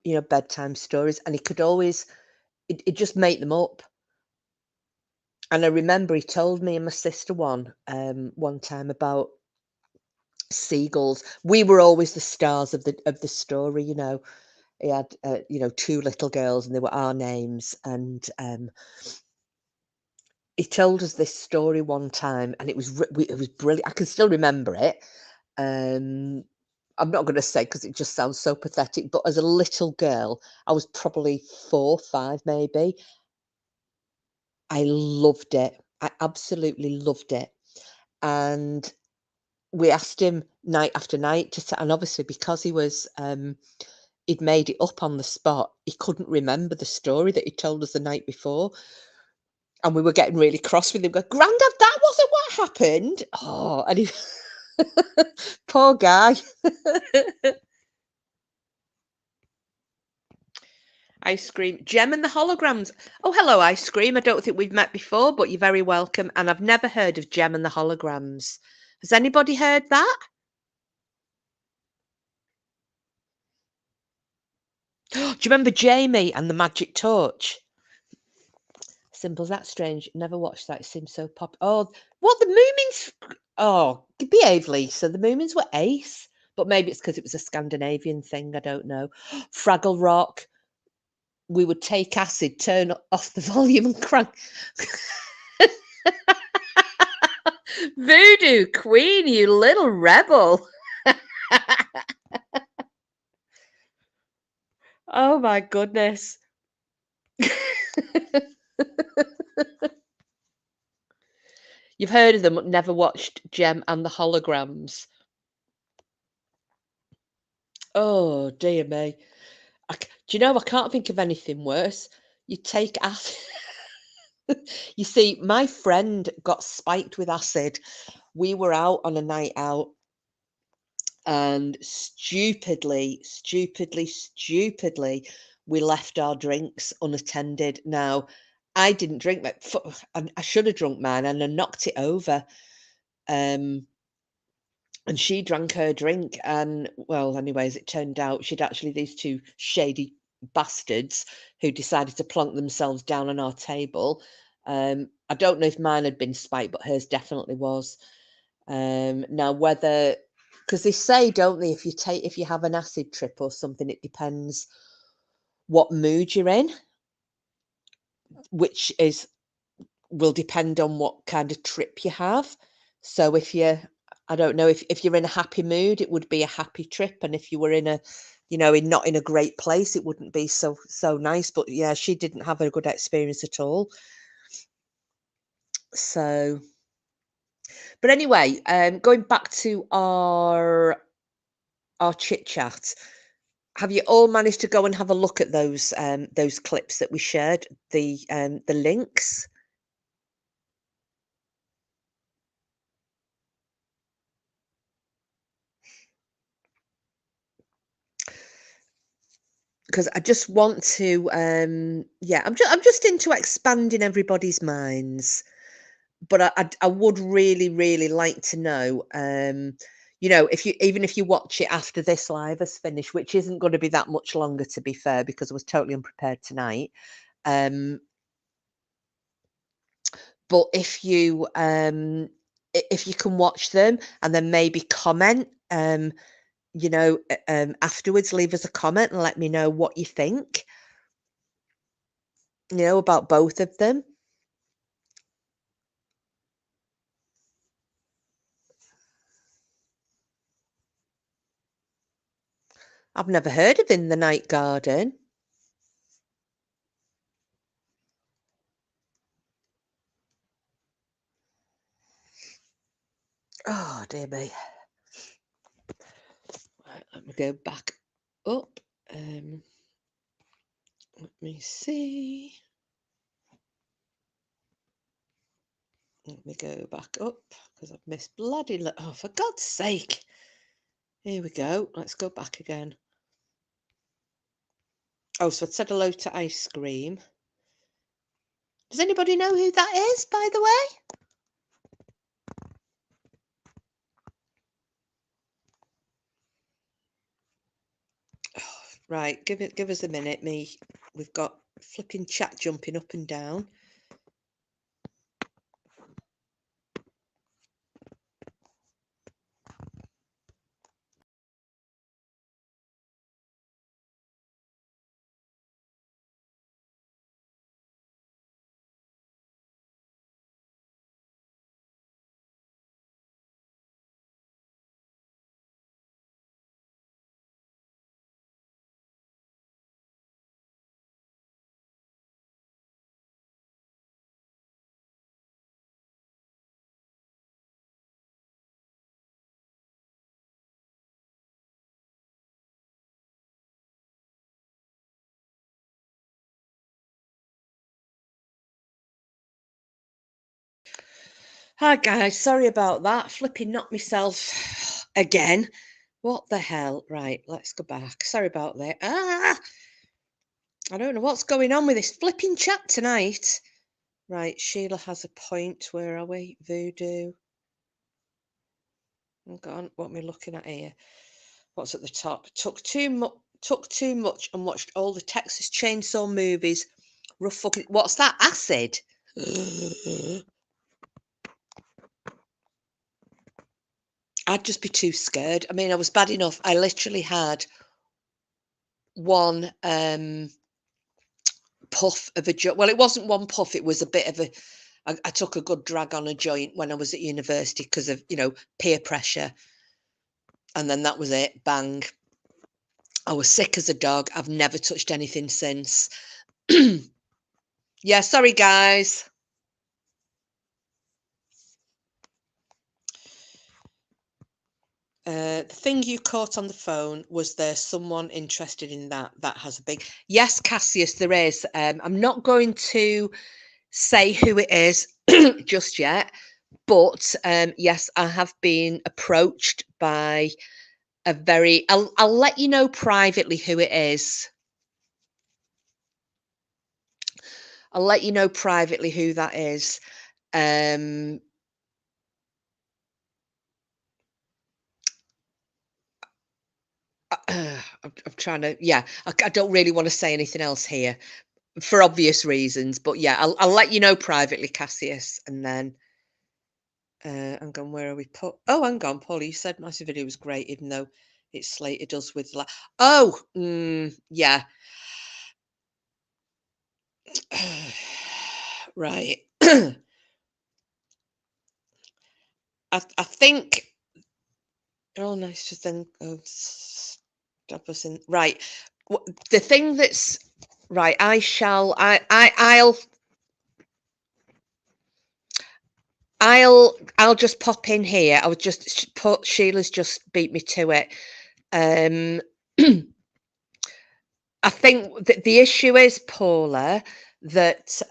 you know, bedtime stories, and he could always, he'd just make them up. And I remember he told me and my sister one time about seagulls. We were always the stars of the story, you know. He had, you know, two little girls, and they were our names. And he told us this story one time, and it was it was brilliant. I can still remember it. Um, I'm not going to say because it just sounds so pathetic. But as a little girl, I was probably 4, 5, maybe. I loved it. I absolutely loved it. And we asked him night after night to and obviously because he was he'd made it up on the spot, he couldn't remember the story that he told us the night before. And we were getting really cross with him, going, Grandad, that wasn't what happened. Oh, and he poor guy. Ice cream. Gem and the holograms. Oh, hello, ice cream. I don't think we've met before, but you're very welcome. And I've never heard of Gem and the holograms. Has anybody heard that? Do you remember Jamie and the Magic Torch? Simple as that. Strange. Never watched that. It seems so pop. Oh, what the Moomins? Oh, behave, Lisa. The Moomins were ace, but maybe it's because it was a Scandinavian thing. I don't know. Fraggle Rock. We would take acid, turn off the volume, and crank. Voodoo Queen, you little rebel. Oh my goodness. You've heard of them, but never watched Gem and the Holograms. Oh dear me. Do you know, I can't think of anything worse. You take acid. You see, my friend got spiked with acid. We were out on a night out, and stupidly, we left our drinks unattended. Now, I didn't drink I should have drunk mine, and I knocked it over. Um, and she drank her drink, and well, anyways, it turned out she'd actually these two shady bastards who decided to plonk themselves down on our table. I don't know if mine had been spiked, but hers definitely was. Now whether, because they say, don't they, if you have an acid trip or something, it depends what mood you're in, which will depend on what kind of trip you have. So if you're, I don't know, if you're in a happy mood, it would be a happy trip, and if you were in a, you know, not in a great place, it wouldn't be so nice. But yeah, she didn't have a good experience at all. So, but anyway, going back to our chit chat. Have you all managed to go and have a look at those clips that we shared, the links? Because I just want to, yeah, I'm just into expanding everybody's minds, but I would really like to know, you know, if you, even if you watch it after this live has finished, which isn't going to be that much longer, to be fair, because I was totally unprepared tonight. Um, but if you can watch them and then maybe comment, you know, afterwards, leave us a comment and let me know what you think, you know, about both of them. I've never heard of In the Night Garden. Oh, dear me. Right, let me go back up. Let me see. Let me go back up because I've missed bloody. Oh, for God's sake. Here we go. Let's go back again. Oh, so I said hello to Ice Cream. Does anybody know who that is, by the way? Right, give us a minute, me. We've got flipping chat jumping up and down. Hi guys, sorry about that. Flipping knocked myself again. What the hell? Right, let's go back. Sorry about that. I don't know what's going on with this flipping chat tonight. Right, Sheila has a point. Where are we? Voodoo. Hang on, what am I looking at here? What's at the top? Took too much and watched all the Texas Chainsaw movies. Rough fucking. What's that? Acid. I'd just be too scared. I mean, I was bad enough. I literally had one puff of a joint. Well, it wasn't one puff. It was a bit of a. I took a good drag on a joint when I was at university because of peer pressure, and then that was it. Bang. I was sick as a dog. I've never touched anything since. Yeah, sorry guys. The thing you caught on the phone, was there someone interested in that? That has a big yes, Cassius, there is. I'm not going to say who it is just yet, but yes, I have been approached by a very. I'll let you know privately who it is. I'll let you know privately who that is. I'm trying to. Yeah, I don't really want to say anything else here for obvious reasons, but yeah, I'll let you know privately, Cassius, and then. Hang on, where are we put? Oh, hang on, Paul. You said Massive Video was great, even though it slated us with oh, yeah. Right. I think. Oh, nice to think. Oh, stop us in. Right. The thing that's right. I'll just pop in here. I would just put Sheila's just beat me to it. I think that the issue is, Paula, that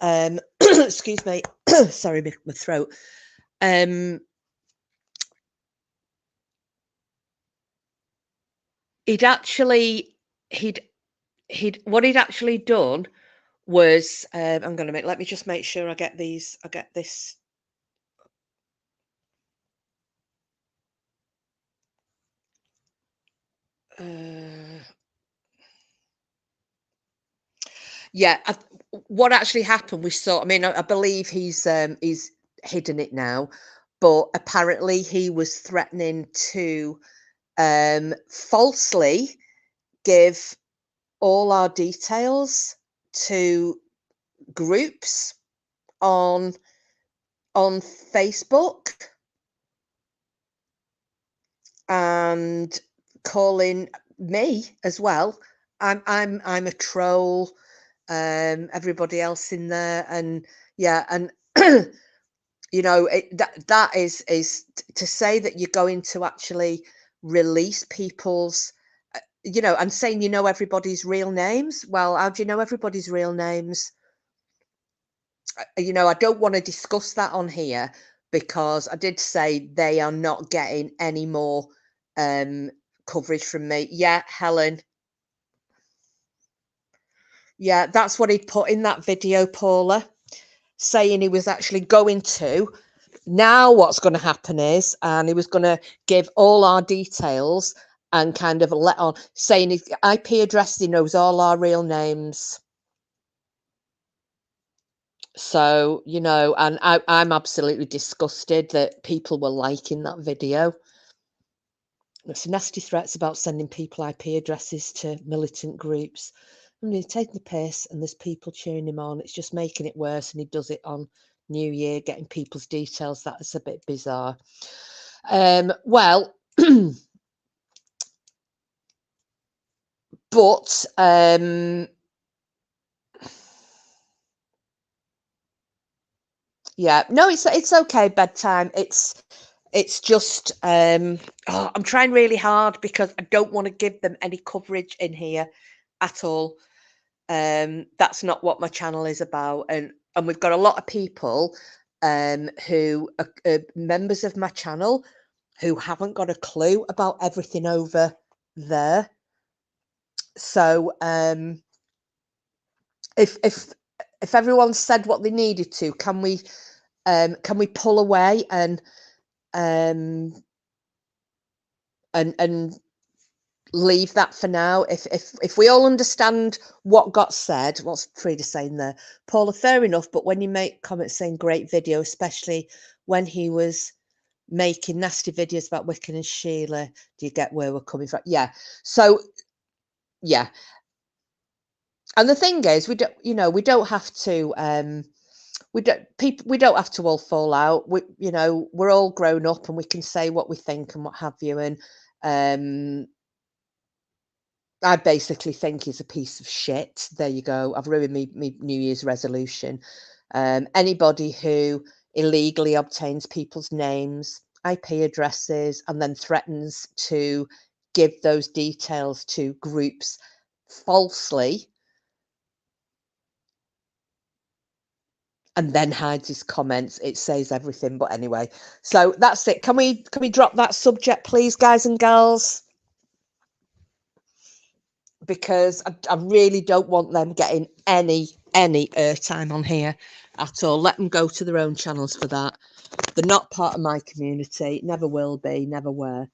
excuse me, sorry, my throat. He'd actually he'd what he'd actually done was I'm gonna let me just make sure I get this. Yeah, what actually happened, we saw. I mean, I believe he's hidden it now, but apparently he was threatening to falsely give all our details to groups on Facebook and calling me as well. I'm a troll. Everybody else in there, and yeah, and that is to say that you're going to actually release people's, and saying everybody's real names. Well, how do you know everybody's real names? I don't want to discuss that on here, because I did say they are not getting any more coverage from me. Yeah, Helen. Yeah, that's what he put in that video, Paula. saying he was actually going to. Now what's going to happen is, and he was going to give all our details and kind of let on, saying his IP address, he knows all our real names. So, you know, and I'm absolutely disgusted that people were liking that video. It's nasty threats about sending people IP addresses to militant groups. I mean, he's taking the piss and there's people cheering him on. It's just making it worse, and he does it on New Year, getting people's details. That's a bit bizarre. Well, but yeah, no, it's okay. Bedtime. It's just I'm trying really hard because I don't want to give them any coverage in here at all. That's not what my channel is about, and we've got a lot of people who are members of my channel who haven't got a clue about everything over there. So if everyone said what they needed to, can we pull away and leave that for now? If we all understand what got said, what's Frida saying there? Paula, fair enough, but when you make comments saying great video, especially when he was making nasty videos about Wiccan and Sheila, do you get where we're coming from? Yeah. So yeah. And the thing is, we don't have to we don't have to all fall out. We're all grown up and we can say what we think and what have you. And I basically think he's a piece of shit. There you go. I've ruined me New Year's resolution. Anybody who illegally obtains people's names, IP addresses, and then threatens to give those details to groups falsely, and then hides his comments, it says everything. But anyway, so that's it. Can we drop that subject, please, guys and girls? Because I really don't want them getting any airtime on here at all. Let them go to their own channels for that. They're not part of my community, never will be, never were.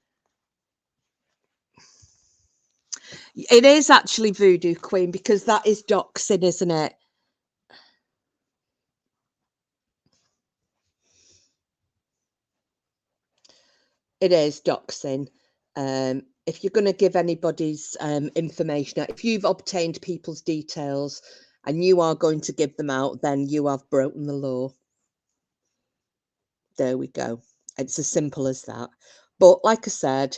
It is actually Voodoo Queen, because that is doxing, isn't it? It is doxing. If you're going to give anybody's information, if you've obtained people's details and you are going to give them out, then you have broken the law. There we go. It's as simple as that. But like I said,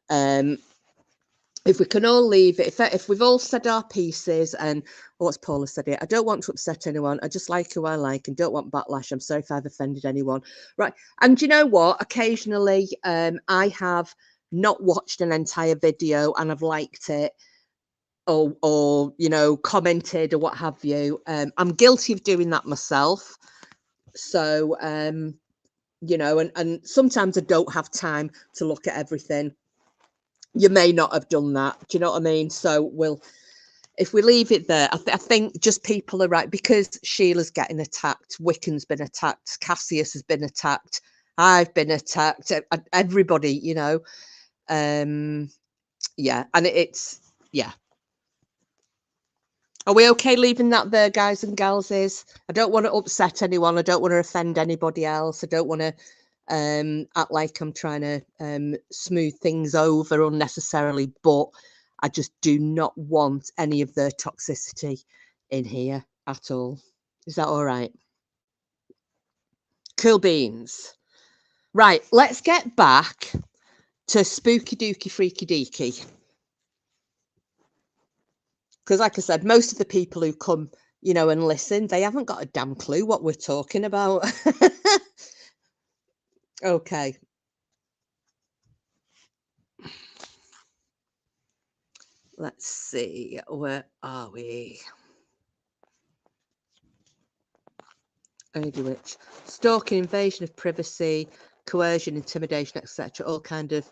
if we can all leave it, if we've all said our pieces, and what's Paula said here, I don't want to upset anyone. I just like who I like and don't want backlash. I'm sorry if I've offended anyone. Right. And you know what? Occasionally, I have not watched an entire video and I've liked it or commented or what have you. I'm guilty of doing that myself. So, and sometimes I don't have time to look at everything. You may not have done that. Do you know what I mean? So if we leave it there, I think just people are right, because Sheila's getting attacked, Wiccan's been attacked, Cassius has been attacked, I've been attacked, everybody, yeah, and yeah. Are we okay leaving that there, guys and gals? I don't want to upset anyone. I don't want to offend anybody else. I don't want to act like I'm trying to smooth things over unnecessarily, but I just do not want any of their toxicity in here at all. Is that all right? Cool beans. Right, let's get back to spooky dooky freaky deaky. Because like I said, most of the people who come, and listen, they haven't got a damn clue what we're talking about. Okay. Let's see, where are we? Lady Witch. Stalking, invasion of privacy, coercion, intimidation, etc. All kind of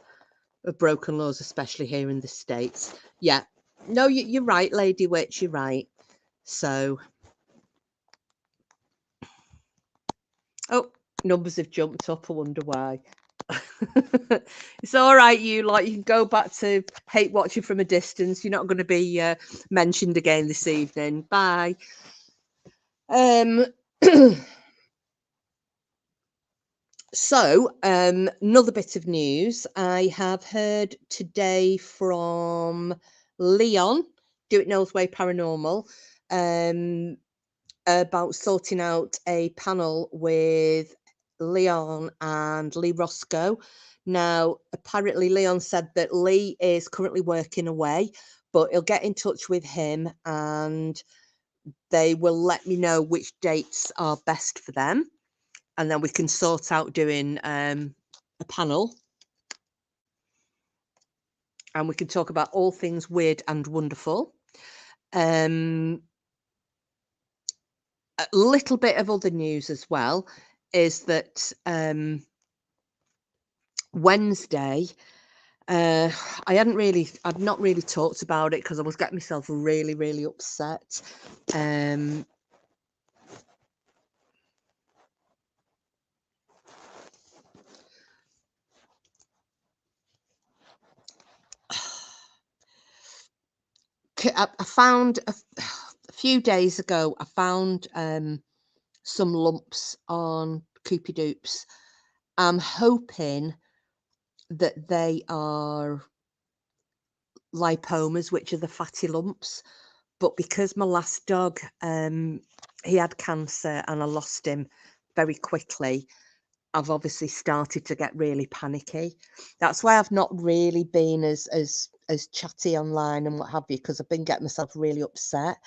broken laws, especially here in the States. Yeah. No, you're right, Lady Witch, you're right. So Numbers have jumped up. I wonder why. It's all right, you lot. You can go back to hate watching from a distance. You're not going to be mentioned again this evening. Bye. So, another bit of news. I have heard today from Leon, Do It Knows Way Paranormal, about sorting out a panel with Leon and Lee Roscoe. Now, apparently, Leon said that Lee is currently working away, but he'll get in touch with him and they will let me know which dates are best for them. And then we can sort out doing a panel. And we can talk about all things weird and wonderful. A little bit of other news as well is that Wednesday, I've not really talked about it because I was getting myself really, really upset. I found a few days ago, I found some lumps on Coopy Doops. I'm hoping that they are lipomas, which are the fatty lumps. But because my last dog, he had cancer and I lost him very quickly, I've obviously started to get really panicky. That's why I've not really been as chatty online and what have you, because I've been getting myself really upset.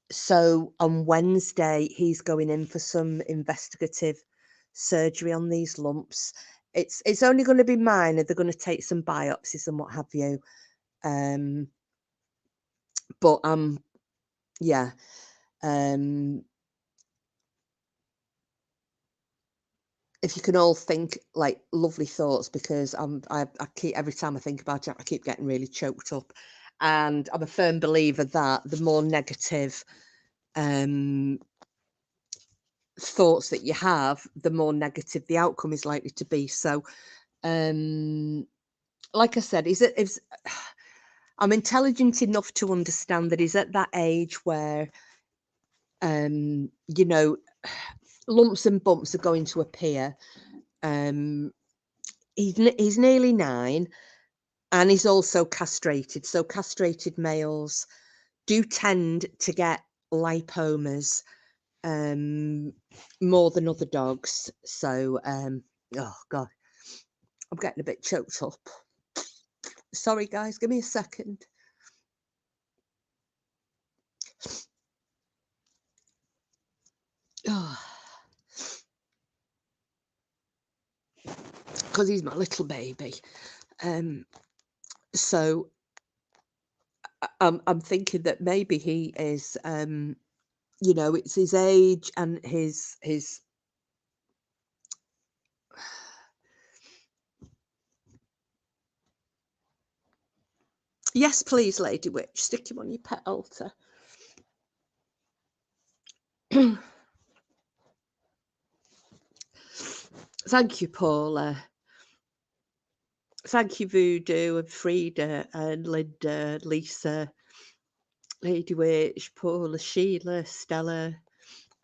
So on Wednesday, he's going in for some investigative surgery on these lumps. It's only going to be minor. They're going to take some biopsies and what have you. But yeah. If you can all think like lovely thoughts, because I keep, every time I think about it, I keep getting really choked up. And I'm a firm believer that the more negative thoughts that you have, the more negative the outcome is likely to be. So, like I said, I'm intelligent enough to understand that he's at that age where, you know, lumps and bumps are going to appear. He's nearly 9, and he's also castrated. So castrated males do tend to get lipomas more than other dogs. So, oh God, I'm getting a bit choked up. Sorry, guys, give me a second. Oh. Because he's my little baby. So I'm thinking that maybe he is, you know, it's his age and his. Yes, please, Lady Witch, stick him on your pet altar. Thank you, Paula. Thank you, Voodoo and Frida and Linda, Lisa, Lady Witch, Paula, Sheila, Stella.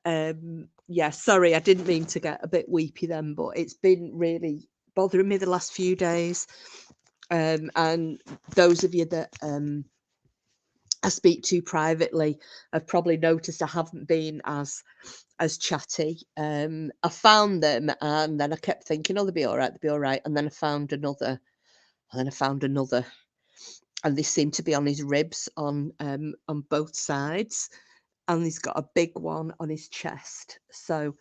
Yeah, sorry, I didn't mean to get a bit weepy then, but it's been really bothering me the last few days. And those of you that I speak to privately have probably noticed I haven't been as chatty. I found them and then I kept thinking, oh, they'll be all right. And then I found another, and they seem to be on his ribs on both sides, and he's got a big one on his chest. So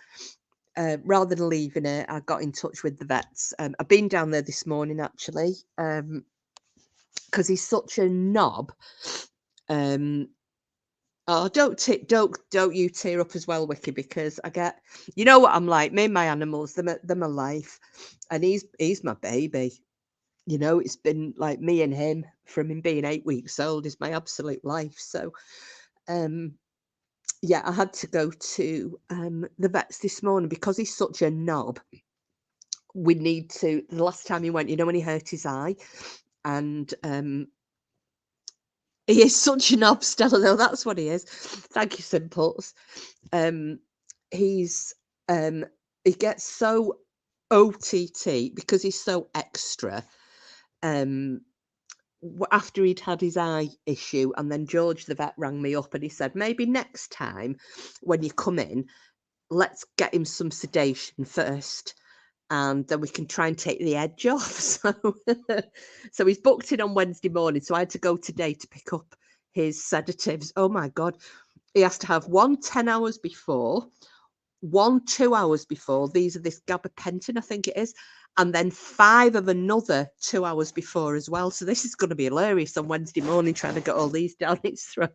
rather than leaving it, I got in touch with the vets. I've been down there this morning actually, because he's such a knob. Oh, don't you tear up as well, Wiki, because I get, you know what I'm like. Me and my animals, they're my life, and he's my baby. You know, it's been like me and him from him being 8 weeks old is my absolute life. So, yeah, I had to go to the vets this morning because he's such a knob. We need to. The last time he went, you know, when he hurt his eye, and he is such a knob, Stella. Though that's what he is. Thank you, Simples. He's he gets so OTT because he's so extra. After he'd had his eye issue, and then George the vet rang me up and he said, maybe next time when you come in, let's get him some sedation first, and then we can try and take the edge off. So he's booked in on Wednesday morning, so I had to go today to pick up his sedatives. Oh my God. He has to have one 10 hours before, one 2 hours before. These are this gabapentin, I think it is, and then 5 of another 2 hours before as well. So this is going to be hilarious on Wednesday morning, trying to get all these down its throat.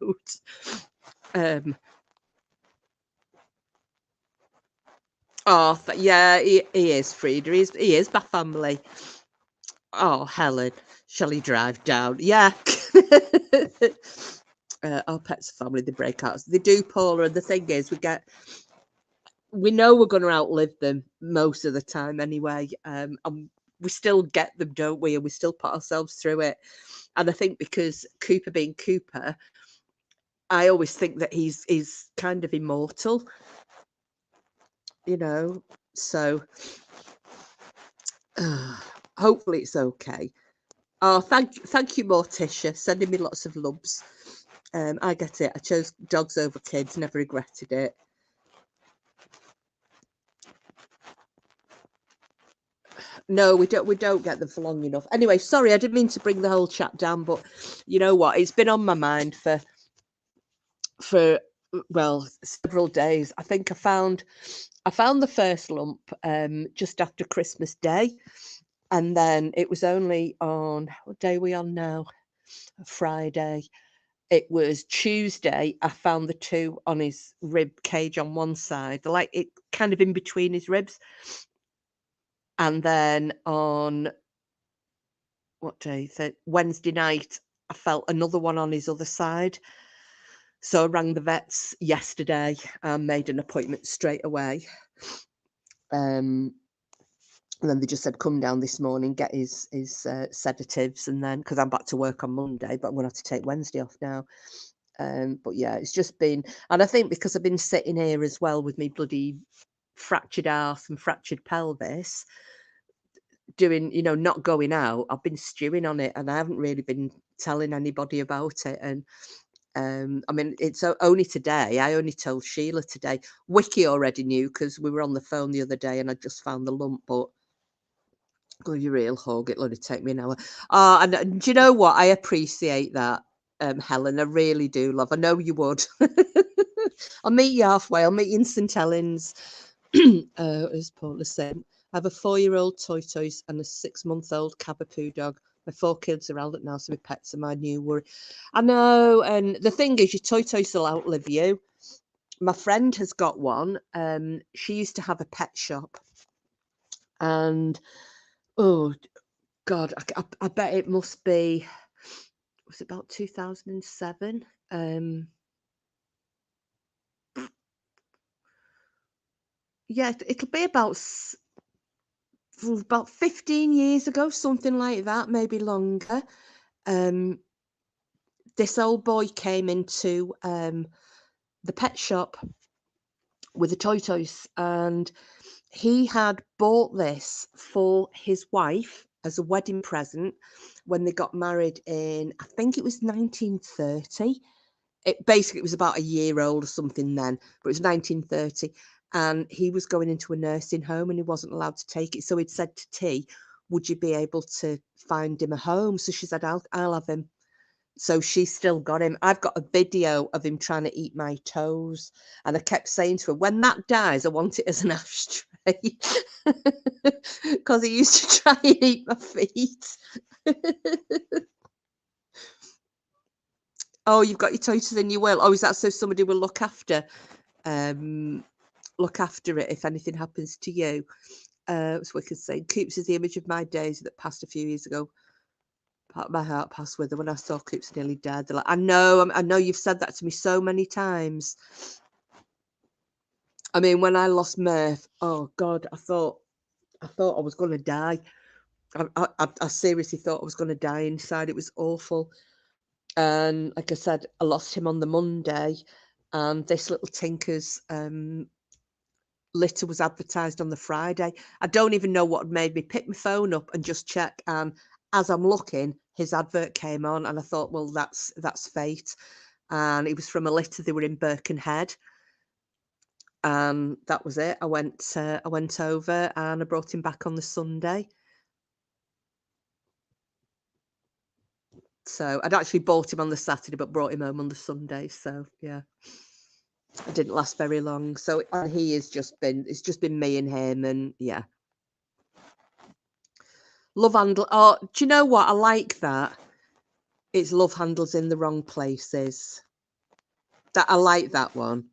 Oh, yeah, he is, Frida. He is my family. Oh, Helen, shall he drive down? Yeah. Our pets are family, they break out. They do, Paula, and the thing is, we know we're going to outlive them most of the time anyway. And we still get them, don't we? And we still put ourselves through it. And I think because Cooper being Cooper, I always think that he's kind of immortal, you know. So hopefully it's okay. Oh, thank you, Morticia, sending me lots of loves. I get it. I chose dogs over kids, never regretted it. No, we don't get them for long enough. Anyway, sorry, I didn't mean to bring the whole chat down, but you know what? It's been on my mind for well, several days. I think I found the first lump just after Christmas Day, and then it was only on, what day are we on now? Friday. It was Tuesday. I found the 2 on his rib cage on one side, like it kind of in between his ribs. And then on what day? Wednesday night, I felt another one on his other side. So I rang the vets yesterday and made an appointment straight away. And then they just said, come down this morning, get his sedatives, and then, because I'm back to work on Monday, but I'm going to have to take Wednesday off now. But yeah, it's just been, and I think because I've been sitting here as well with me bloody fractured arse and fractured pelvis, doing, you know, not going out, I've been stewing on it, and I haven't really been telling anybody about it. And I mean, it's only today. I only told Sheila today. Wiki already knew because we were on the phone the other day and I just found the lump, but give you a real hug. It'll only take me an hour. And do you know what? I appreciate that, Helen. I really do, love. I know you would. I'll meet you halfway. I'll meet you in St Helens. As Paula said, I have a 4-year-old tortoise and a 6-month-old Cavapoo dog. My 4 kids are adult now, so my pets are my new worry. I know, and the thing is, your tortoise will outlive you. My friend has got one. She used to have a pet shop, and oh God, I bet it must be, was it about 2007? Yeah, it'll be about 15 years ago, something like that, maybe longer. This old boy came into the pet shop with a tortoise, and he had bought this for his wife as a wedding present when they got married in, I think it was 1930. It was about a year old or something then, but it was 1930. And he was going into a nursing home and he wasn't allowed to take it. So he'd said to T, would you be able to find him a home? So she said, I'll have him. So she still got him. I've got a video of him trying to eat my toes. And I kept saying to her, when that dies, I want it as an ashtray. Because he used to try and eat my feet. Oh, you've got your tortoise in your will. Oh, is that so somebody will look after it if anything happens to you? So we could say, Coops is the image of my days that passed a few years ago. Part of my heart passed with her when I saw Coops nearly dead. They're like, I know you've said that to me so many times. I mean, when I lost Murph, oh God, I thought I was going to die. I seriously thought I was going to die inside. It was awful. And like I said, I lost him on the Monday, and this little Tinker's litter was advertised on the Friday. I don't even know what made me pick my phone up and just check. And as I'm looking, his advert came on, and I thought, well, that's fate. And it was from a litter. They were in Birkenhead, and that was it. I went over, and I brought him back on the Sunday. So I'd actually bought him on the Saturday, but brought him home on the Sunday. So yeah, it didn't last very long. So and it's just been me and him, and yeah. Love handle. Oh, do you know what? I like that. It's love handles in the wrong places. That I like that one.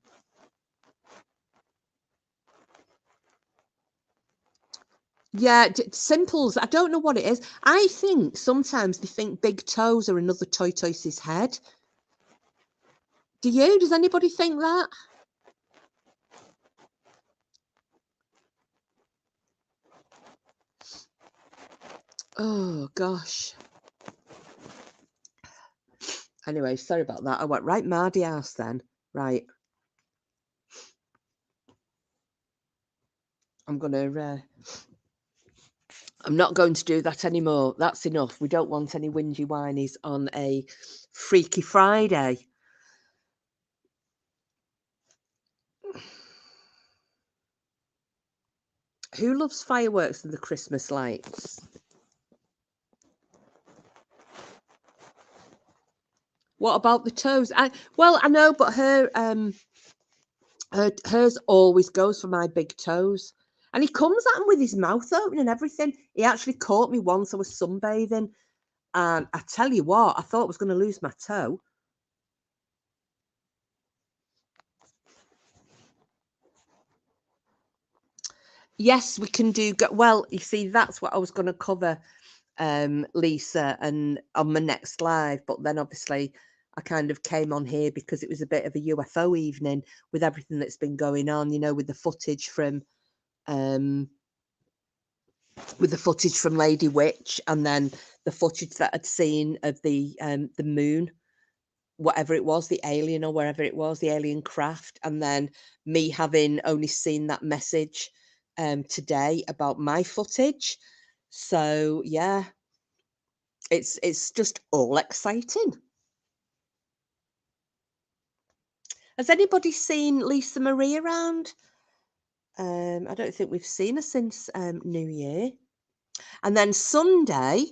Yeah, simples. I don't know what it is. I think sometimes they think big toes are another tortoise's head. Do you? Does anybody think that? Oh gosh. Anyway, sorry about that. I went right Mardy house then. Right. I'm not going to do that anymore. That's enough. We don't want any whingy whinies on a Freaky Friday. Who loves fireworks and the Christmas lights? What about the toes? I know, but hers always goes for my big toes. And he comes at him with his mouth open and everything. He actually caught me once. I was sunbathing, and I tell you what, I thought I was going to lose my toe. Yes, we can do. Well, you see, that's what I was going to cover, Lisa, and on my next live. But then obviously, I kind of came on here because it was a bit of a UFO evening with everything that's been going on. You know, with the footage from Lady Witch, and then the footage that I'd seen of the moon, whatever it was, the alien or wherever it was, the alien craft, and then me having only seen that message today about my footage. So yeah, it's just all exciting. Has anybody seen Lisa Marie around? I don't think we've seen her since New Year. And then Sunday,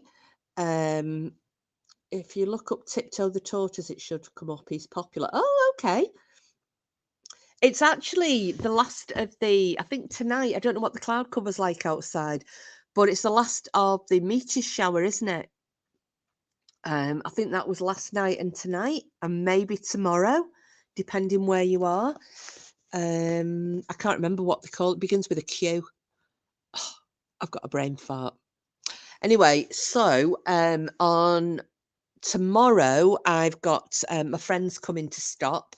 if you look up Tiptoe the Tortoise, it should come up. He's popular. Oh, okay. It's actually the last of I think tonight, I don't know what the cloud cover's like outside, but it's the last of the meteor shower, isn't it? I think that was last night and tonight, and maybe tomorrow, depending where you are. I can't remember what they call it. It begins with a Q. Oh, I've got a brain fart. Anyway, so on tomorrow, I've got my friends coming to stop.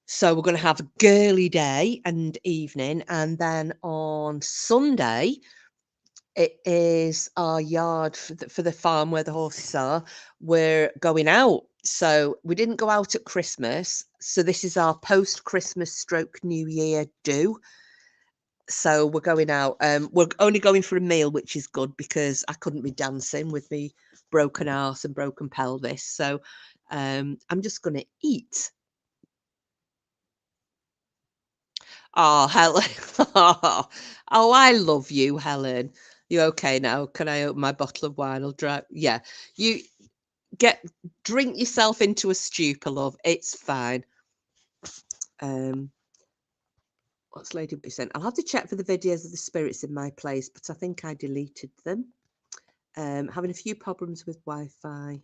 So we're going to have a girly day and evening. And then on Sunday, it is our yard for the farm where the horses are. We're going out. So we didn't go out at Christmas. So this is our post-Christmas stroke New Year do. So we're going out. We're only going for a meal, which is good because I couldn't be dancing with me broken arse and broken pelvis. So I'm just going to eat. Oh, Helen. Oh, I love you, Helen. You okay now? Can I open my bottle of wine? I'll drink. Yeah. You drink yourself into a stupor, love. It's fine. What's Lady B saying? I'll have to check for the videos of the spirits in my place, but I think I deleted them. Having a few problems with Wi-Fi.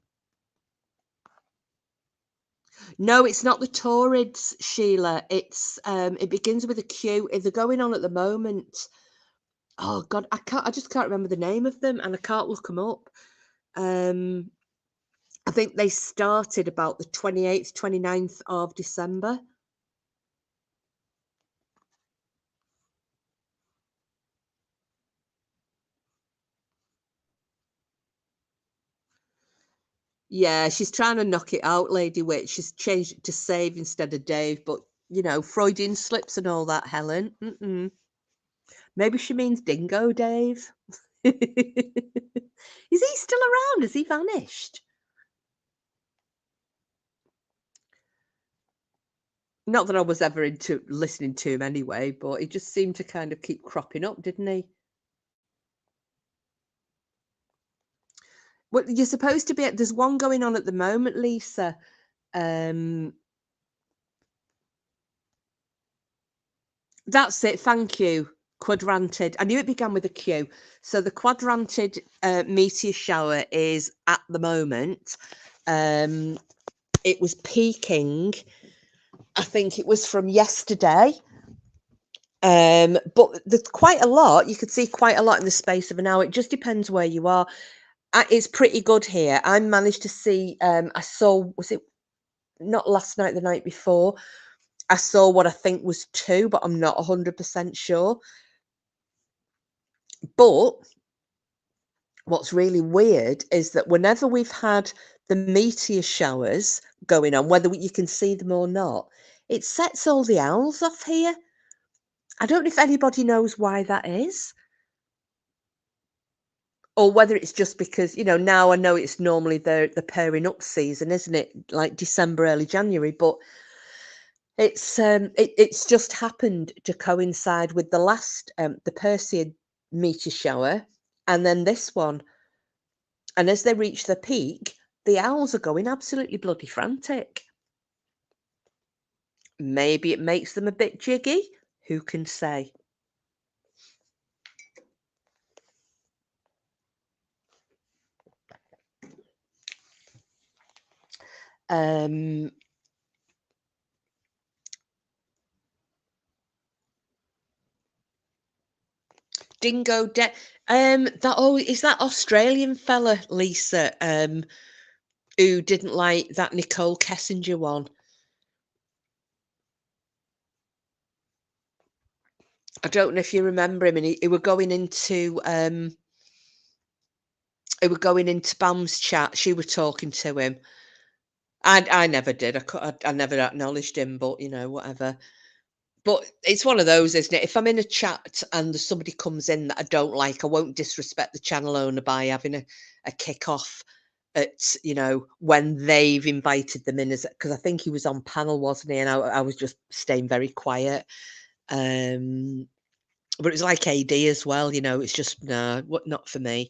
No, it's not the Taurids, Sheila. It's it begins with a Q. They're going on at the moment. Oh God, I just can't remember the name of them, and I can't look them up. I think they started about the 28th, 29th of December. Yeah, she's trying to knock it out, Lady Witch. She's changed it to save instead of Dave, but you know, Freudian slips and all that, Helen. Maybe she means Dingo Dave. Is he still around? Has he vanished? Not that I was ever into listening to him anyway, but he just seemed to kind of keep cropping up, didn't he? Well, you're supposed to be there's one going on at the moment, Lisa. That's it, thank you. Quadrantid. I knew it began with a Q. So the quadrantid meteor shower is at the moment. It was peaking, I think it was from yesterday. But there's quite a lot. You could see quite a lot in the space of an hour. It just depends where you are. It's pretty good here. I managed to see, I saw, was it not last night, the night before? I saw what I think was 2, but I'm not 100% sure. But what's really weird is that whenever we've had the meteor showers going on, whether you can see them or not, it sets all the owls off here. I don't know if anybody knows why that is. Or whether it's just because, now I know it's normally the pairing up season, isn't it? Like December, early January, but it's just happened to coincide with the last the Perseid meteor shower and then this one. And as they reach the peak, the owls are going absolutely bloody frantic. Maybe it makes them a bit jiggy. Who can say? Dingo is that Australian fella, Lisa, who didn't like that Nicole Kessinger one. I don't know if you remember him, and he were going into Bam's chat. She was talking to him. I never did. I never acknowledged him, but whatever. But it's one of those, isn't it? If I'm in a chat and there's somebody comes in that I don't like, I won't disrespect the channel owner by having a kick off at when they've invited them in, because I think he was on panel, wasn't he? And I was just staying very quiet. But it was like AD as well, it's just not for me.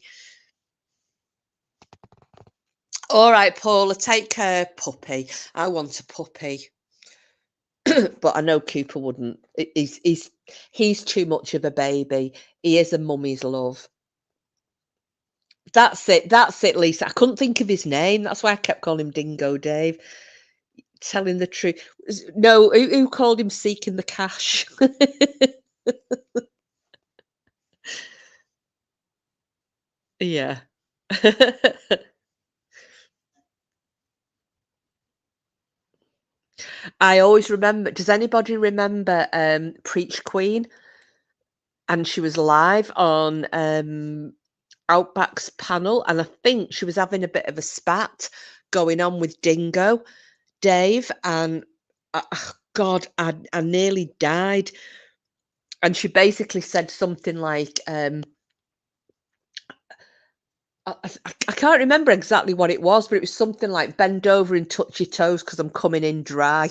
All right, Paula, take care, puppy. I want a puppy. But I know Cooper wouldn't. He's too much of a baby. He is a mummy's love. That's it, Lisa. I couldn't think of his name. That's why I kept calling him Dingo Dave. Telling the truth. No, who called him Seeking the Cash? Yeah. I always remember. Does anybody remember Preach Queen? And she was live on Outback's panel, and I think she was having a bit of a spat going on with Dingo Dave, and God, I nearly died. And she basically said something like, I can't remember exactly what it was, but it was something like bend over and touch your toes because I'm coming in dry.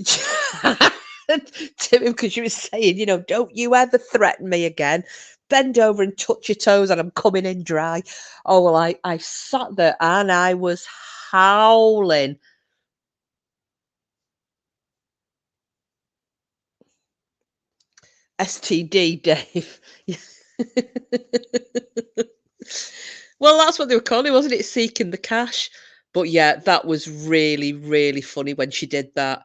To him, because she was saying, don't you ever threaten me again. Bend over and touch your toes and I'm coming in dry. Oh, well, I sat there and I was howling. STD, Dave. Well, that's what they were calling, wasn't it? Seeking the Cash. But yeah, that was really, really funny when she did that.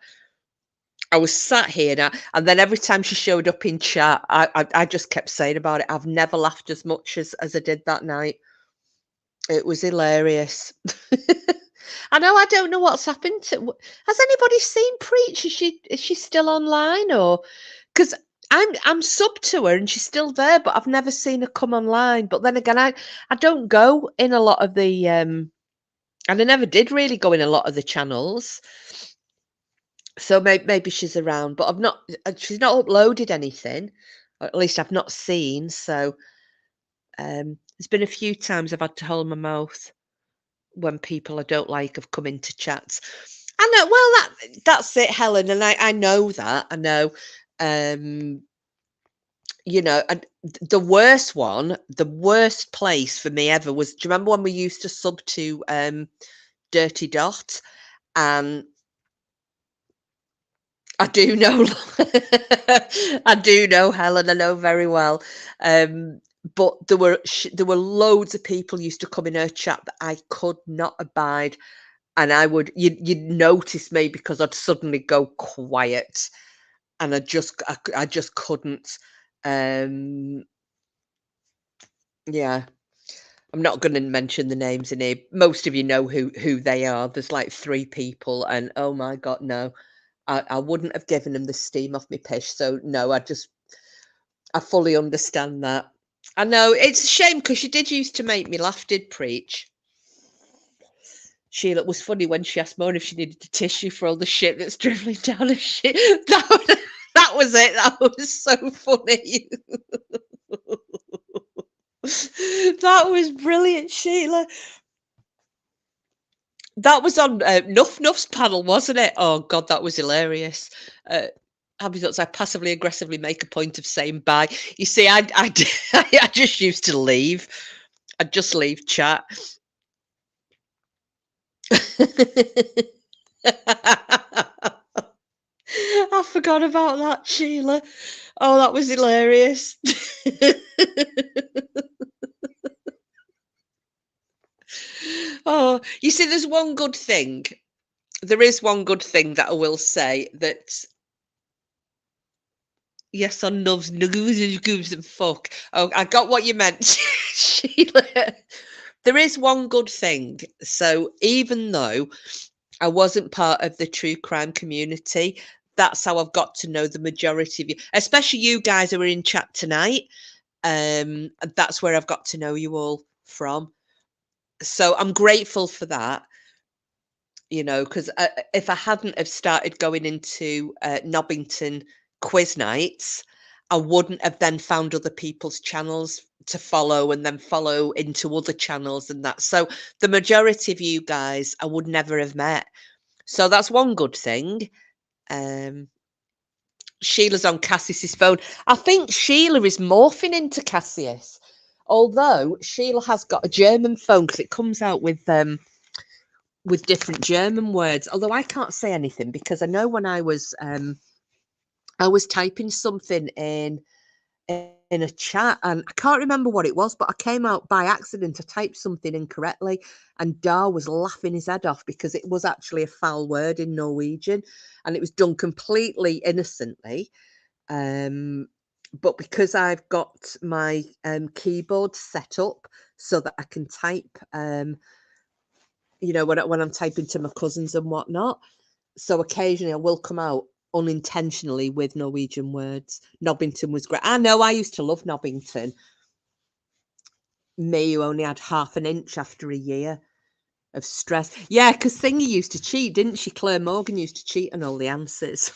I was sat here now, and then every time she showed up in chat, I just kept saying about it. I've never laughed as much as I did that night. It was hilarious. I know. I don't know what's happened to. Has anybody seen Preach? Is she still online, or because I'm sub to her and she's still there, but I've never seen her come online. But then again, I don't go in a lot of the And I never did really go in a lot of the channels. So maybe she's around, but she's not uploaded anything. Or at least I've not seen. So there's been a few times I've had to hold my mouth when people I don't like have come into chats. I know, well, that's it, Helen, and I know that. I know. You know, and the worst place for me ever was, do you remember when we used to sub to Dirty Dot? And I do know I do know Helen, I know very well. But there were loads of people used to come in her chat that I could not abide, and you'd notice me because I'd suddenly go quiet, and I just couldn't. Yeah. I'm not going to mention the names in here. Most of you know who they are. There's like 3 people, and oh my god, no, I wouldn't have given them the steam off me pish. So no, I fully understand that. I know it's a shame because she did used to make me laugh. Did preach. Sheila, it was funny when she asked Mona if she needed a tissue for all the shit that's dribbling down her shit. That was it. That was so funny. That was brilliant, Sheila. That was on Nuff Nuff's panel, wasn't it? Oh God, that was hilarious. Abby thoughts I passively aggressively make a point of saying bye. You see, I just used to leave. I'd just leave chat. I forgot about that, Sheila. Oh, that was hilarious. Oh, you see, there's one good thing. There is one good thing that I will say that yes, on Nubs, Nugoos and fuck. Oh, I got what you meant, Sheila. There is one good thing. So even though I wasn't part of the true crime community, that's how I've got to know the majority of you, especially you guys who are in chat tonight. That's where I've got to know you all from. So I'm grateful for that. You know, because if I hadn't have started going into Nobbington quiz nights, I wouldn't have then found other people's channels to follow and then follow into other channels and that. So the majority of you guys I would never have met. So that's one good thing. Sheila's on Cassius's phone. I think Sheila is morphing into Cassius, although Sheila has got a German phone because it comes out with different German words. Although I can't say anything because I know when I was typing something in a chat and I can't remember what it was, but I came out by accident. I typed something incorrectly and Dar was laughing his head off because it was actually a foul word in Norwegian and it was done completely innocently. But because I've got my keyboard set up so that I can type, you know, when I'm typing to my cousins and whatnot. So occasionally I will come out unintentionally with Norwegian words. Nobbington was great. I know, I used to love Nobbington. Me, who only had half an inch after a year of stress. Yeah, because Thingy used to cheat, didn't she? Claire Morgan used to cheat on all the answers.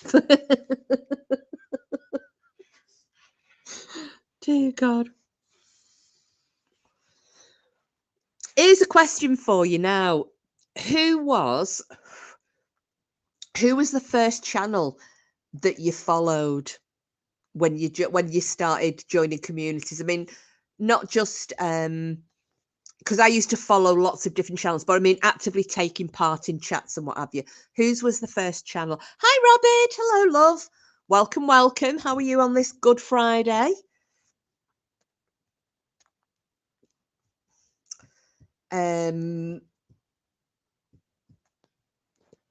Dear God. Here's a question for you now. Who was the first channel that you followed when you started joining communities? I mean, not just because I used to follow lots of different channels, but I mean actively taking part in chats and what have you. Whose was the first channel? Hi, Robert. Hello, love. Welcome, welcome. How are you on this Good Friday?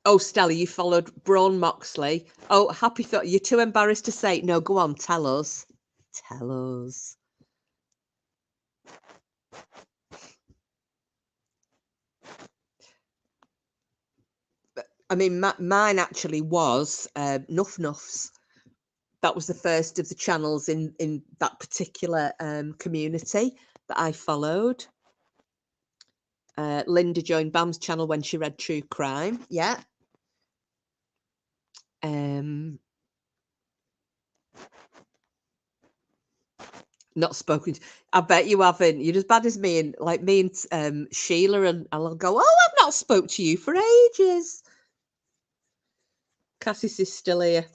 Oh, Stella, you followed Braun Moxley. Oh, happy thought. You're too embarrassed to say. No, go on. Tell us. Tell us. I mean, mine actually was Nuff Nuffs. That was the first of the channels in that particular community that I followed. Linda joined Bam's channel when she read true crime. Yeah. Not spoken to. I bet you haven't. You're as bad as me, and like me and Sheila, and I'll go, oh, I've not spoke to you for ages. Cassis is still here.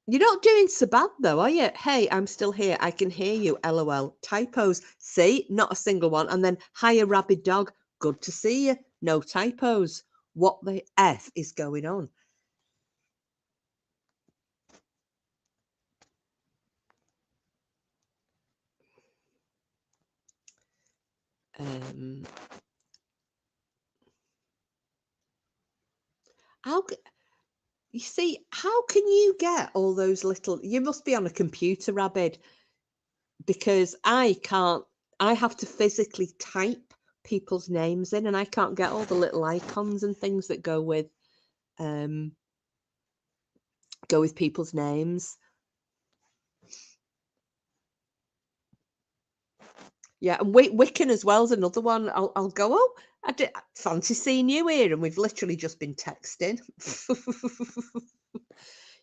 You're not doing so bad though, are you? Hey, I'm still here. I can hear you. LOL. Typos. See, not a single one. And then, hiya, rabid dog. Good to see you. No typos. What the F is going on? How you see? How can you get all those little? You must be on a computer, rabid, because I can't. I have to physically type people's names in, and I can't get all the little icons and things that go with people's names. Yeah, and Wiccan as well is another one. I'll go, oh, I fancy seeing you here, and we've literally just been texting.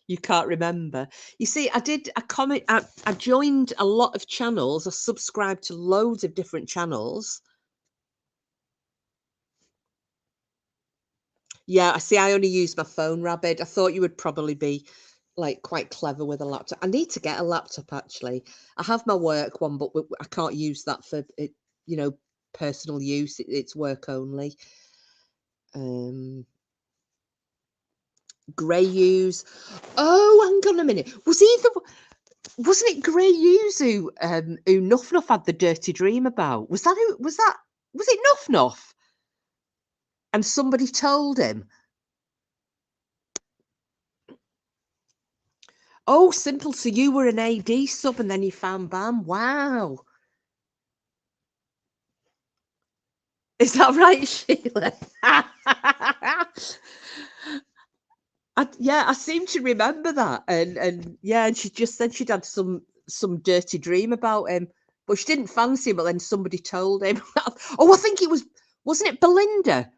You can't remember. You see, I joined a lot of channels. I subscribed to loads of different channels. Yeah, I see. I only use my phone, Rabbit. I thought you would probably be like quite clever with a laptop. I need to get a laptop actually. I have my work one, but I can't use that for it, personal use. It's work only. Grey Hughes. Oh, hang on a minute. Wasn't it Grey Hughes who Nuff Nuff had the dirty dream about? Was it Nuff Nuff? And somebody told him. Oh, simple. So you were an AD sub and then you found Bam. Wow. Is that right, Sheila? I seem to remember that. And yeah, and she just said she'd had some dirty dream about him. But she didn't fancy him, but then somebody told him. Oh, I think wasn't it Belinda?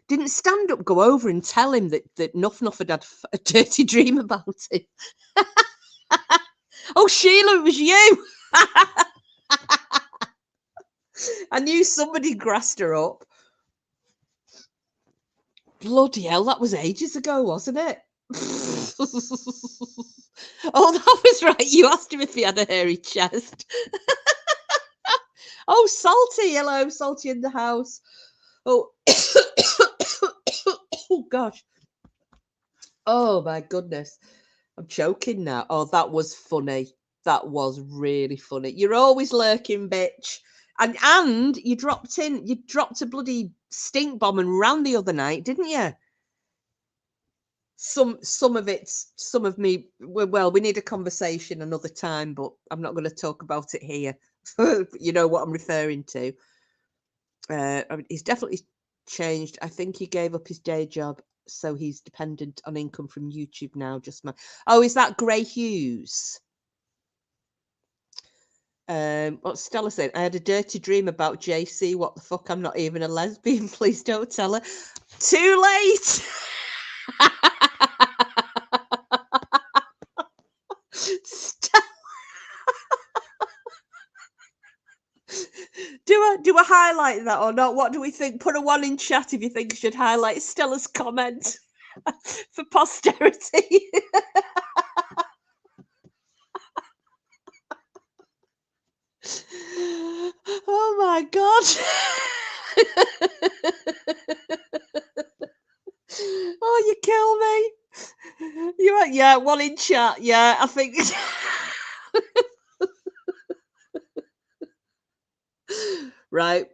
Didn't Stand Up go over and tell him that Nuff Nuff had a dirty dream about him? Oh, Sheila, it was you. I knew somebody grassed her up. Bloody hell, that was ages ago, wasn't it? Oh, that was right. You asked him if he had a hairy chest. Oh, Salty. Hello, Salty in the house. Oh, oh gosh. Oh, my goodness. I'm choking now. Oh, that was funny. That was really funny. You're always lurking, bitch. And you dropped a bloody stink bomb and ran the other night, didn't you? Some of me. Well, we need a conversation another time, but I'm not going to talk about it here. You know what I'm referring to. He's definitely changed. I think he gave up his day job, so he's dependent on income from YouTube now. Oh, is that Grey Hughes? What's Stella saying? I had a dirty dream about JC. What the fuck? I'm not even a lesbian. Please don't tell her. Too late. Do I highlight that or not? What do we think? Put a 1 in chat if you think you should highlight Stella's comment for posterity. Oh my god. Oh, you kill me. Yeah, 1 in chat. Yeah, I think. Right.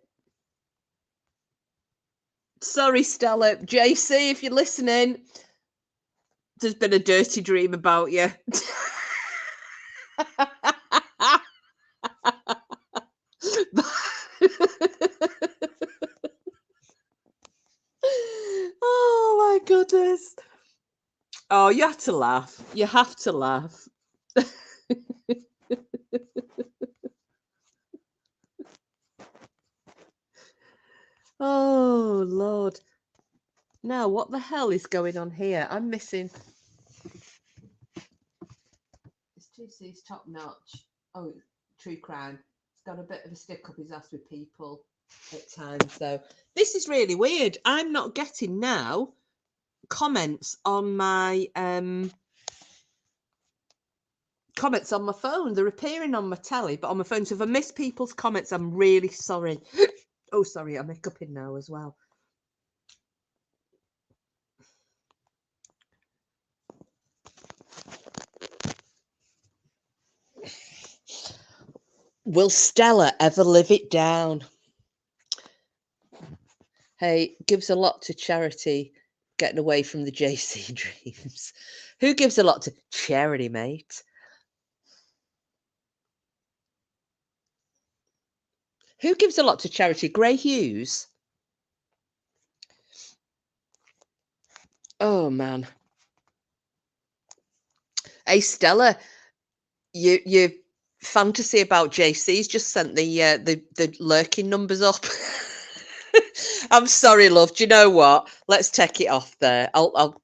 Sorry, Stella. JC, if you're listening, there's been a dirty dream about you. Oh my goodness. Oh, you have to laugh. You have to laugh. Oh, Lord. Now, what the hell is going on here? I'm missing... It's 2C's top notch. Oh, true crime. He's got a bit of a stick up his ass with people at times. So this is really weird. I'm not getting now comments on my phone. They're appearing on my telly, but on my phone. So if I miss people's comments, I'm really sorry. Oh, sorry, I'm hiccuping now as well. Will Stella ever live it down? Hey, gives a lot to charity, getting away from the JC dreams. Who gives a lot to charity, mate? Who gives a lot to charity? Gray Hughes? Oh, man. Hey, Stella, your fantasy about JC's just sent the lurking numbers up. I'm sorry, love. Do you know what? Let's take it off there. I'll...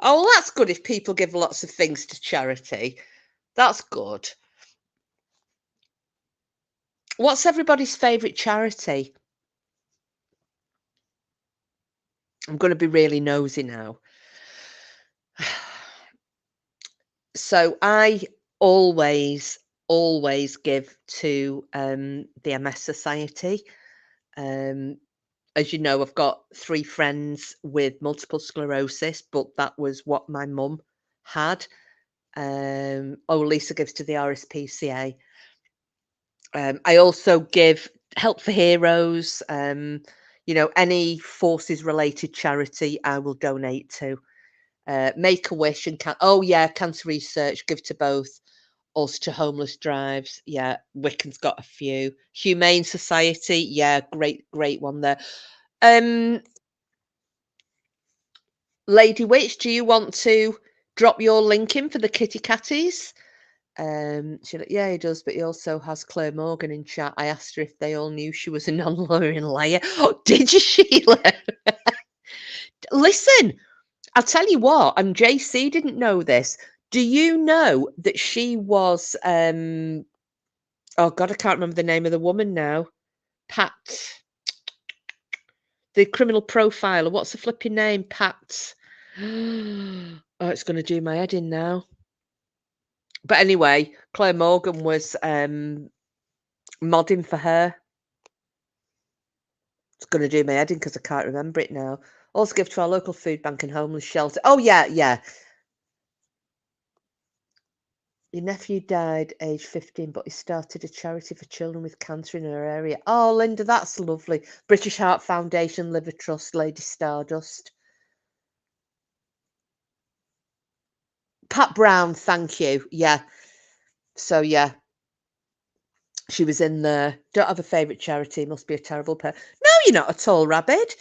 Oh, well, that's good if people give lots of things to charity. That's good. What's everybody's favourite charity? I'm going to be really nosy now. So I always give to the MS Society. As you know, I've got 3 friends with multiple sclerosis, but that was what my mum had. Lisa gives to the RSPCA. I also give Help for Heroes. Any forces related charity I will donate to. Make a Wish and cancer research, give to both. Ulster Homeless Drives, yeah. Wickham's got a few. Humane Society, yeah, great one there. Lady Witch, do you want to drop your link in for the kitty catties? Yeah, he does, but he also has Claire Morgan in chat. I asked her if they all knew she was a non-lawyering liar. Oh, did you, Sheila? Listen, I'll tell you what, and JC didn't know this. Do you know that she was oh God, I can't remember the name of the woman now. Pat, the criminal profiler. What's the flipping name? Pat. Oh, it's going to do my head in now. But anyway, Claire Morgan was modding for her. It's going to do my head in because I can't remember it now. Also give to our local food bank and homeless shelter. Oh, yeah. Your nephew died age 15, but he started a charity for children with cancer in her area. Oh, Linda, that's lovely. British Heart Foundation, Liver Trust, Lady Stardust. Pat Brown, thank you. Yeah. So, yeah. She was in there. Don't have a favourite charity. Must be a terrible person. No, you're not at all, Rabbit.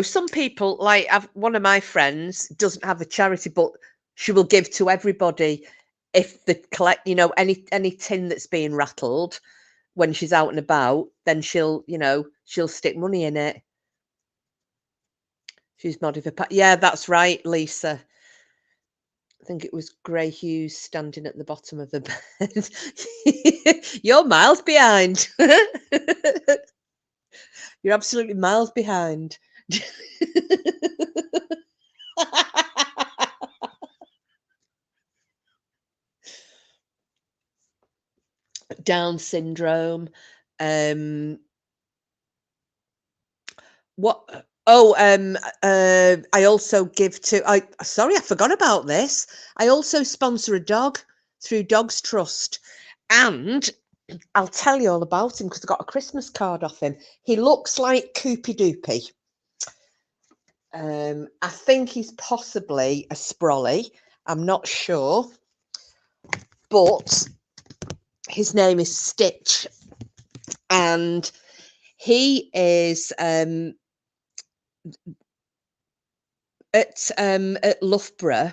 Some people, like one of my friends, doesn't have a charity, but she will give to everybody if they collect, any tin that's being rattled when she's out and about, then she'll stick money in it. She's nodding for yeah, that's right, Lisa. I think it was Gray Hughes standing at the bottom of the bed. You're miles behind. You're absolutely miles behind. Down syndrome. What? Oh, I also give to. Sorry, I forgot about this. I also sponsor a dog through Dogs Trust, and I'll tell you all about him because I got a Christmas card off him. He looks like Koopy Doopy. I think he's possibly a Sprolly. I'm not sure, but his name is Stitch, and he is at Loughborough.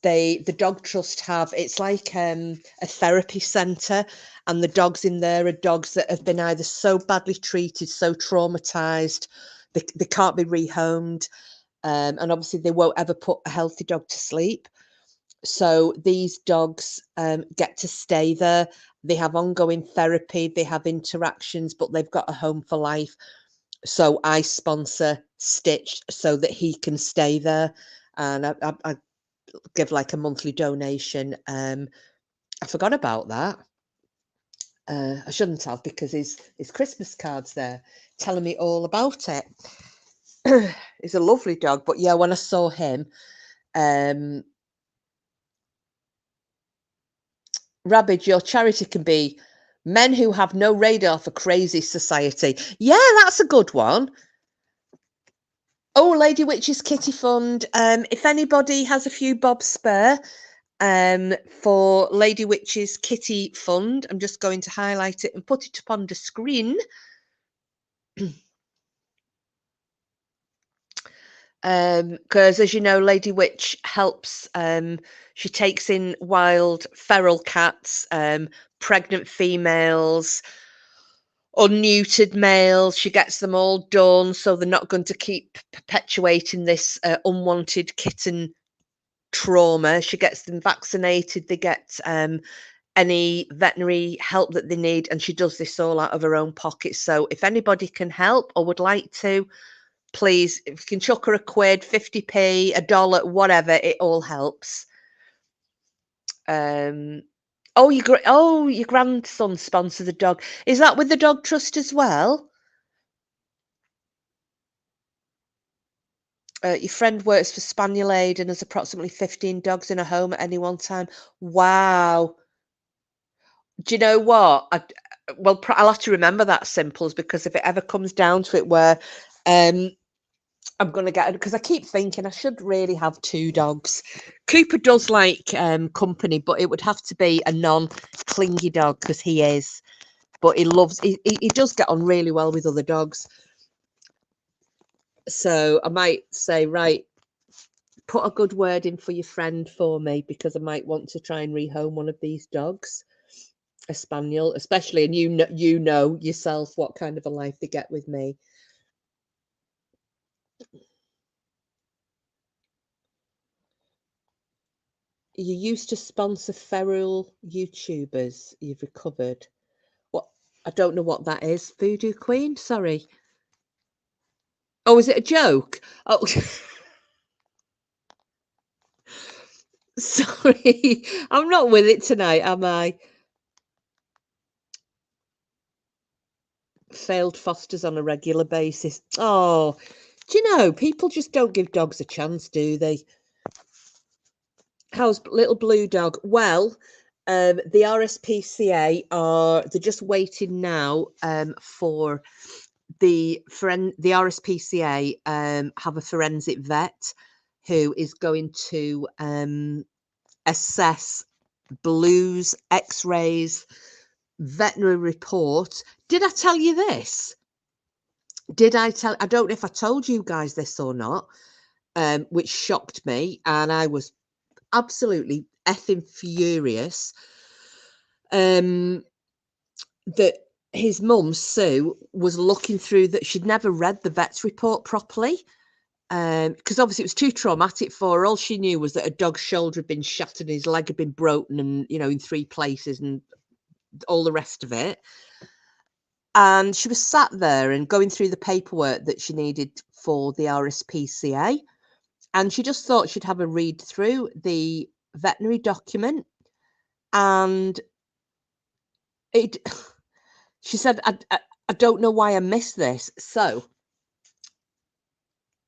the dog trust have, it's like a therapy centre, and the dogs in there are dogs that have been either so badly treated, so traumatized, they can't be rehomed, and obviously they won't ever put a healthy dog to sleep. So these dogs get to stay there. They have ongoing therapy, they have interactions, but they've got a home for life. So I sponsor Stitch so that he can stay there, and I give like a monthly donation. I forgot about that. I shouldn't have, because his Christmas card's there telling me all about it. He's a lovely dog, but yeah, when I saw him, Rabbit, your charity can be Men Who Have No Radar for Crazy Society. Yeah, that's a good one. Oh, Lady Witch's Kitty Fund. If anybody has a few bob spare for Lady Witch's Kitty Fund, I'm just going to highlight it and put it up on the screen. Because as you know, Lady Witch helps, she takes in wild feral cats, pregnant females, unneutered males. She gets them all done so they're not going to keep perpetuating this unwanted kitten trauma. She gets them vaccinated, they get any veterinary help that they need, and she does this all out of her own pocket. So if anybody can help or would like to, please, if you can chuck her a quid, 50p, $1, whatever, it all helps. Oh, your grandson sponsored the dog. Is that with the Dog Trust as well? Your friend works for Spaniel Aid and has approximately 15 dogs in a home at any one time. Wow. Do you know what? Well, I'll have to remember that, Simples, because if it ever comes down to it where I'm going to get it, because I keep thinking I should really have 2 dogs. Cooper does like company, but it would have to be a non-clingy dog, because he is. But he does get on really well with other dogs. So I might say, right, put a good word in for your friend for me, because I might want to try and rehome one of these dogs, a spaniel, especially, and you know yourself what kind of a life they get with me. You used to sponsor feral YouTubers. You've recovered. What? I don't know what that is. Voodoo Queen? Sorry. Oh, is it a joke? Oh, sorry. I'm not with it tonight, am I? Failed fosters on a regular basis. Oh, do you know, people just don't give dogs a chance, do they? How's little blue dog? Well, the RSPCA they're just waiting now for the RSPCA have a forensic vet who is going to assess Blue's x-rays, veterinary report. Did I tell you this? I don't know if I told you guys this or not, which shocked me, and I was absolutely effing furious. That his mum, Sue, was looking through that. She'd never read the vet's report properly, because obviously it was too traumatic for her. All she knew was that a dog's shoulder had been shattered, his leg had been broken, and in 3 places, and all the rest of it. And she was sat there and going through the paperwork that she needed for the RSPCA, and she just thought she'd have a read through the veterinary document, and it. She said, I don't know why I missed this. So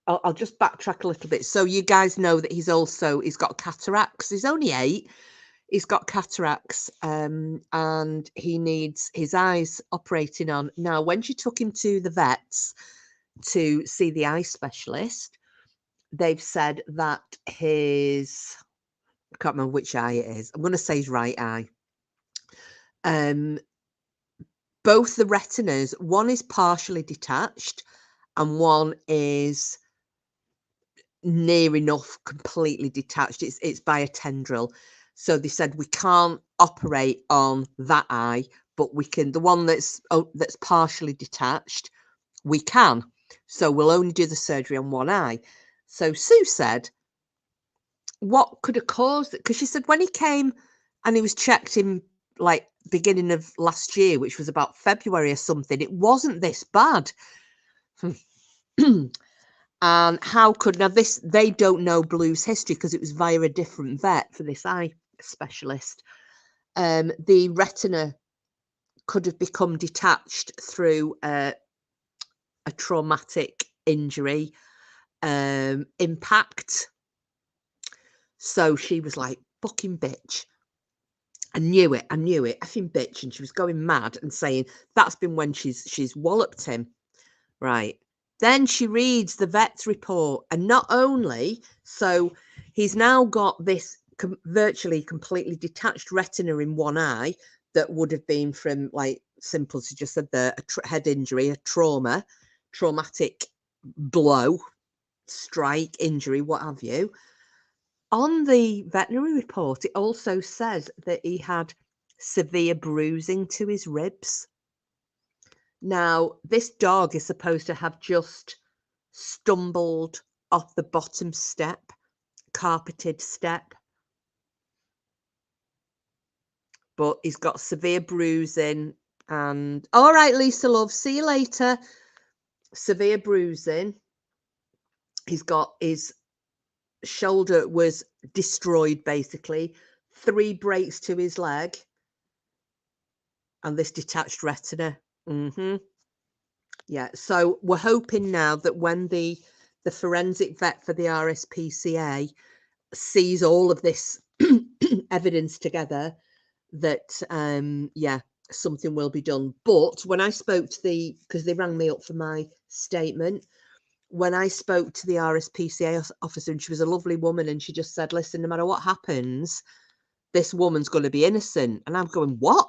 I'll just backtrack a little bit. So you guys know that he's got cataracts. He's only 8. He's got cataracts, and he needs his eyes operating on. Now, when she took him to the vets to see the eye specialist, they've said that I can't remember which eye it is. I'm going to say his right eye. Both the retinas, one is partially detached and one is near enough completely detached. It's by a tendril. So they said we can't operate on that eye, but we can, the one that's partially detached, we can. So we'll only do the surgery on one eye. So Sue said, what could have caused it? Because she said when he came and he was checked in like beginning of last year, which was about February or something, it wasn't this bad. And how could, now this, they don't know Blue's history because it was via a different vet for this eye specialist. The retina could have become detached through a traumatic injury, impact. So she was like, fucking bitch. I knew it, effing bitch. And she was going mad and saying that's been when she's walloped him. Right. Then she reads the vet's report, and not only, so he's now got this virtually completely detached retina in one eye that would have been from, like, simple, as you just said there, a head injury, a traumatic blow, strike, injury, what have you. On the veterinary report, it also says that he had severe bruising to his ribs. Now, this dog is supposed to have just stumbled off the bottom step, carpeted step. But he's got severe bruising and, all right, Lisa love, see you later. Severe bruising. He's got his shoulder was destroyed, basically. 3 breaks to his leg. And this detached retina. Yeah, so we're hoping now that when the forensic vet for the RSPCA sees all of this evidence together, that yeah, something will be done. But when I spoke to because they rang me up for my statement, when I spoke to the RSPCA officer, and she was a lovely woman, and she just said, listen, no matter what happens, this woman's going to be innocent. And I'm going, what?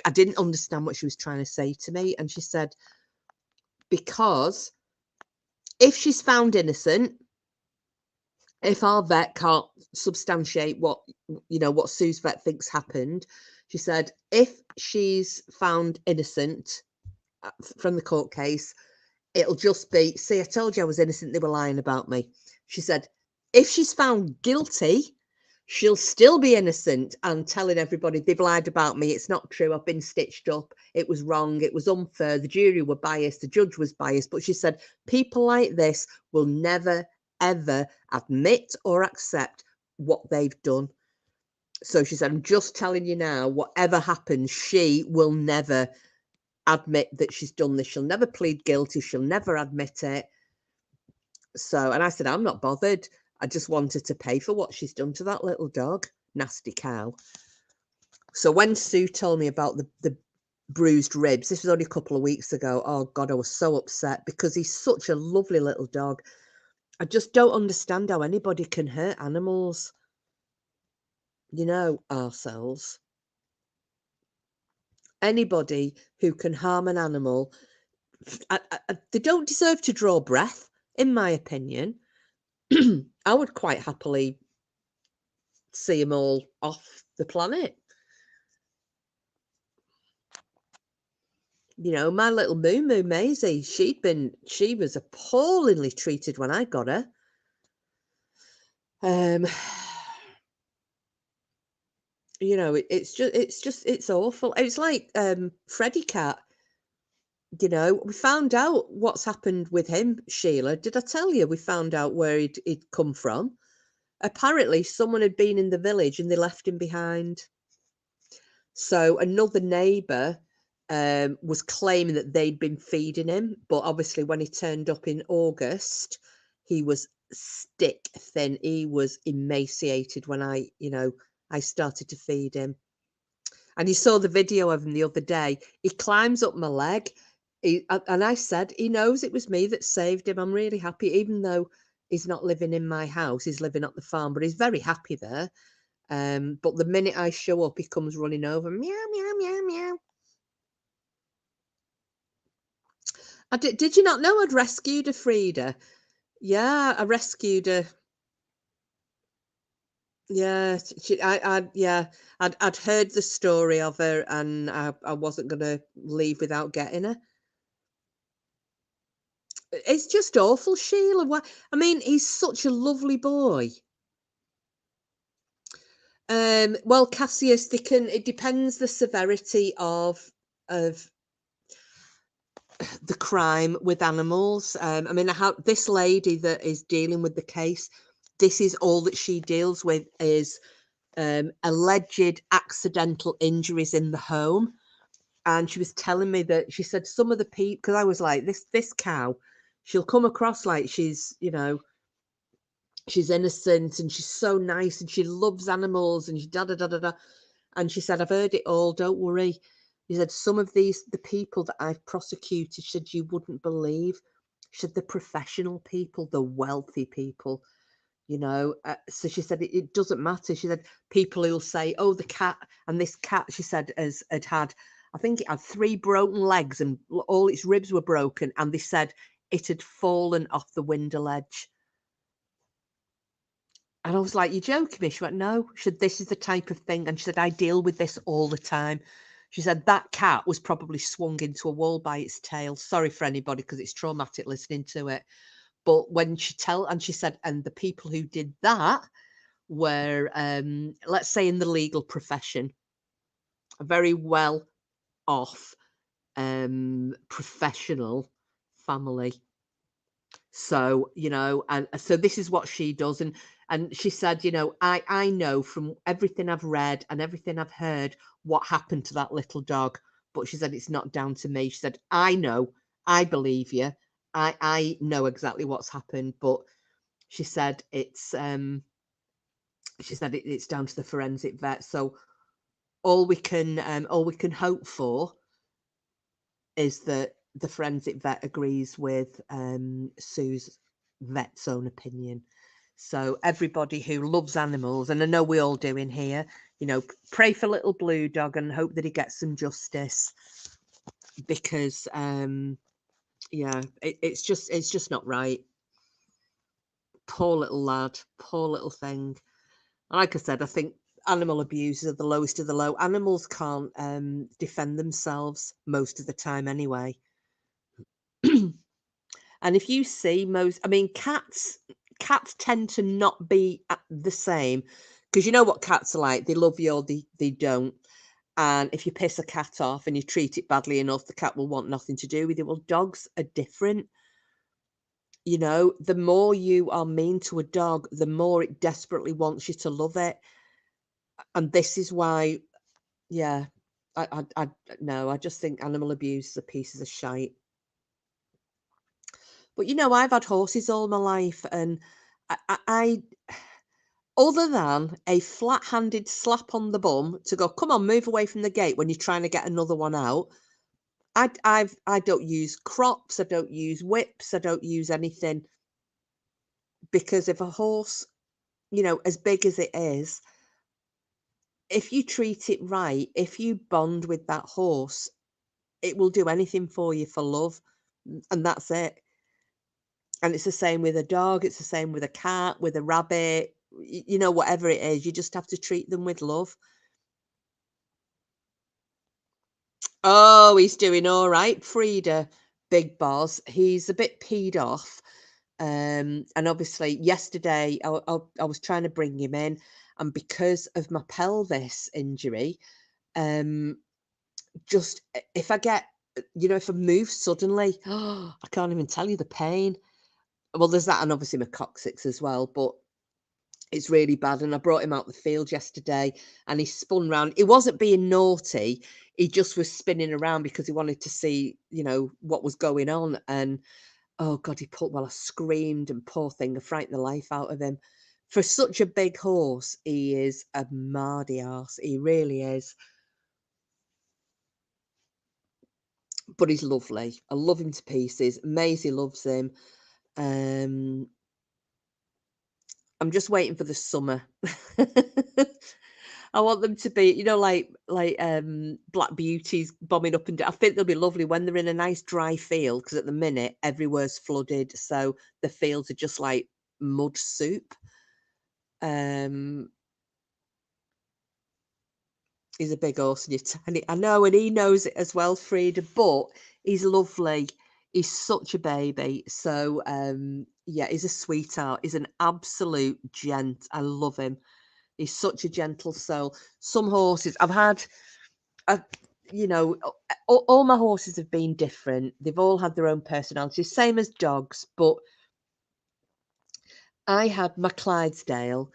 I didn't understand what she was trying to say to me. And she said, because if she's found innocent, if our vet can't substantiate what Sue's vet thinks happened, she said, if she's found innocent from the court case, it'll just be, see, I told you I was innocent, they were lying about me. She said, if she's found guilty, she'll still be innocent and telling everybody they've lied about me. It's not true. I've been stitched up. It was wrong. It was unfair. The jury were biased. The judge was biased. But she said, people like this will never, ever admit or accept what they've done. So she said, I'm just telling you now, whatever happens, she will never admit that she's done this. She'll never plead guilty. She'll never admit it. So, and I said, I'm not bothered. I just wanted to pay for what she's done to that little dog. Nasty cow. So when Sue told me about the bruised ribs, this was only a couple of weeks ago. Oh God, I was so upset because he's such a lovely little dog. I just don't understand how anybody can hurt animals. You know, ourselves. Anybody who can harm an animal, they don't deserve to draw breath, in my opinion. I would quite happily see them all off the planet. You know, my little moo Maisie, she was appallingly treated when I got her. You know, it's awful. It's like Freddy Cat. You know, we found out what's happened with him, Sheila. Did I tell you we found out where he'd come from? Apparently, someone had been in the village and they left him behind. So another neighbour was claiming that they'd been feeding him, but obviously when he turned up in August, he was stick thin. He was emaciated when I started to feed him. And you saw the video of him the other day. He climbs up my leg. And I said, he knows it was me that saved him. I'm really happy, even though he's not living in my house. He's living at the farm, but he's very happy there. But the minute I show up, he comes running over. Meow, meow, meow, meow. Did you not know I'd rescued a Frida? Yeah, I rescued her Yeah, yeah, I'd heard the story of her, and I wasn't gonna leave without getting her. It's just awful, Sheila. Why? I mean, he's such a lovely boy. Well, Cassius, they can. It depends the severity of the crime with animals. I mean, how this lady that is dealing with the case, this is all that she deals with is alleged accidental injuries in the home. And she was telling me that she said some of the people, because I was like, this cow, she'll come across like she's, she's innocent and she's so nice and she loves animals and she da da da da da. And she said, I've heard it all, don't worry. She said, some of the people that I've prosecuted, she said, you wouldn't believe. She said, the professional people, the wealthy people, so she said, it doesn't matter. She said, people who'll say, oh, the cat, and this cat, she said, had, I think it had 3 broken legs and all its ribs were broken. And they said it had fallen off the window ledge. And I was like, "You're joking me?" She went, "No." She said, "This is the type of thing." And she said, "I deal with this all the time." She said, "That cat was probably swung into a wall by its tail." Sorry for anybody because it's traumatic listening to it. But when and she said, and the people who did that were, let's say in the legal profession, a very well off, professional family. So, and so this is what she does. And she said, I know from everything I've read and everything I've heard what happened to that little dog. But she said, it's not down to me. She said, I know, I believe you. I know exactly what's happened. But she said it's down to the forensic vet. So all we can hope for is that the forensic vet agrees with Sue's vet's own opinion. So everybody who loves animals, and I know we all do in here, pray for little blue dog and hope that he gets some justice because yeah, it's just not right. Poor little lad, poor little thing. Like I said, I think animal abuse are the lowest of the low. Animals can't defend themselves most of the time anyway. And if you see I mean, cats tend to not be the same because you know what cats are like. They love you or they don't. And if you piss a cat off and you treat it badly enough, the cat will want nothing to do with you. Well, dogs are different. The more you are mean to a dog, the more it desperately wants you to love it. And this is why, yeah, I no, I just think animal abuse is a piece of shite. But I've had horses all my life, and I other than a flat-handed slap on the bum to go, come on, move away from the gate when you're trying to get another one out. I don't use crops, I don't use whips, I don't use anything because if a horse, as big as it is, if you treat it right, if you bond with that horse, it will do anything for you for love, and that's it. And it's the same with a dog, it's the same with a cat, with a rabbit, whatever it is, you just have to treat them with love. Oh, he's doing all right, Frida, big boss. He's a bit peed off. And obviously yesterday I was trying to bring him in, and because of my pelvis injury, um, just if I get, if I move suddenly, I can't even tell you the pain. Well, there's that, and obviously my coccyx as well, but it's really bad. And I brought him out the field yesterday and he spun round. He wasn't being naughty. He just was spinning around because he wanted to see, what was going on. And oh God, I screamed, and poor thing, I frightened the life out of him. For such a big horse, he is a mardy arse. He really is. But he's lovely. I love him to pieces. Maisie loves him. Um, I'm just waiting for the summer. I want them to be, black beauties bombing up and down. I think they'll be lovely when they're in a nice dry field because at the minute everywhere's flooded, so the fields are just like mud soup. Um, He's a big horse and you're tiny. I know, and he knows it as well, Frida, but he's lovely. He's such a baby. So, yeah, he's a sweetheart. He's an absolute gent. I love him. He's such a gentle soul. Some horses, I've had, you know, all my horses have been different. They've all had their own personalities, same as dogs. But I had my Clydesdale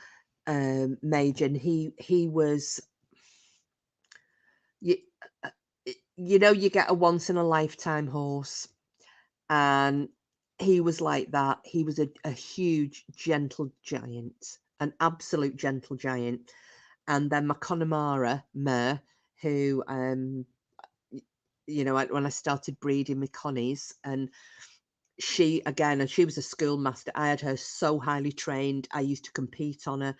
Major, and he was, you, you know, you get a once in a lifetime horse, and he was like that. He was a huge, gentle giant, an absolute gentle giant. And then my Connemara mare, who, you know, when I started breeding my Connies, and she again, and she was a schoolmaster. I had her so highly trained. I used to compete on her.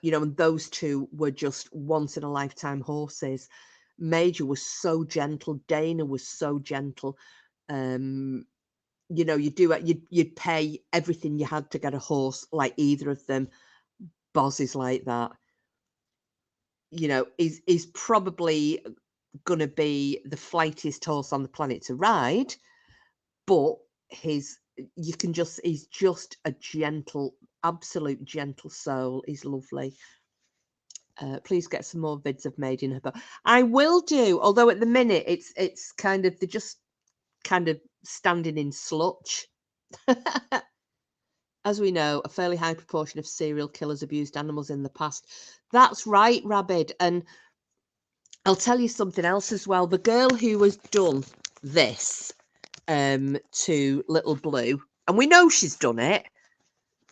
You know, and those two were just once in a lifetime horses. Major was so gentle. Dana was so gentle. You know, you'd pay everything you had to get a horse like either of them. Boz is like that. You know, is probably going to be the flightiest horse on the planet to ride, but he's just a gentle, absolute gentle soul. He's lovely. Please get some more vids of Made in her book. I will do, although at the minute it's kind of, they're just kind of standing in slutch. As we know, a fairly high proportion of serial killers abused animals in the past. That's right, Rabbit. And I'll tell you something else as well. The girl who has done this to Little Blue, and we know she's done it.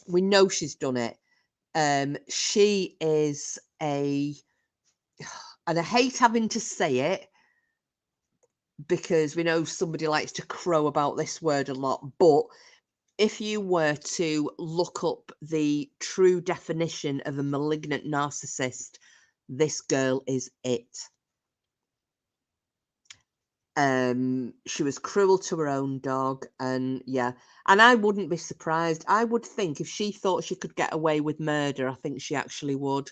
We know she's done it. She is a, and I hate having to say it because we know somebody likes to crow about this word a lot, but if you were to look up the true definition of a malignant narcissist, this girl is it. She was cruel to her own dog, and yeah, and I wouldn't be surprised. I would think if she thought she could get away with murder, I think she actually would.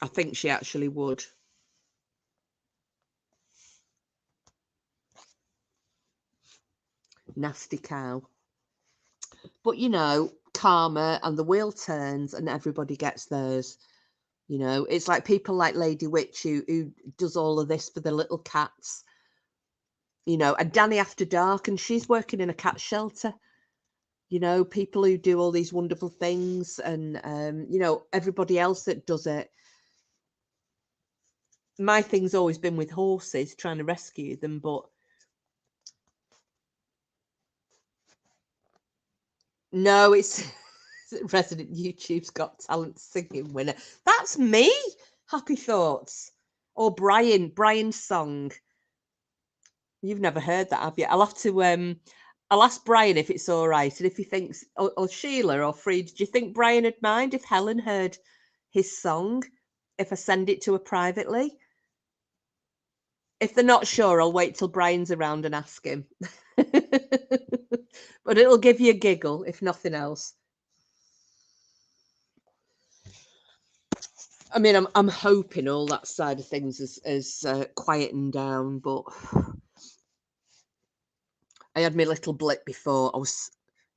I think she actually would. Nasty cow. But you know, karma, and the wheel turns and everybody gets theirs. You know, it's like people like Lady Witch who does all of this for the little cats. You know, and Danny After Dark, and she's working in a cat shelter. You know, people who do all these wonderful things, and you know, everybody else that does it. My thing's always been with horses, trying to rescue them, but no, it's resident YouTube's Got Talent singing winner. That's me. Happy Thoughts, or Brian's song. You've never heard that, have you? I'll have to I'll ask Brian if it's all right, and if he thinks, or Sheila or Freed, do you think Brian would mind if Helen heard his song if I send it to her privately? If they're not sure, I'll wait till Brian's around and ask him. But it'll give you a giggle, if nothing else. I mean, I'm hoping all that side of things is quieting down, but I had my little blip before.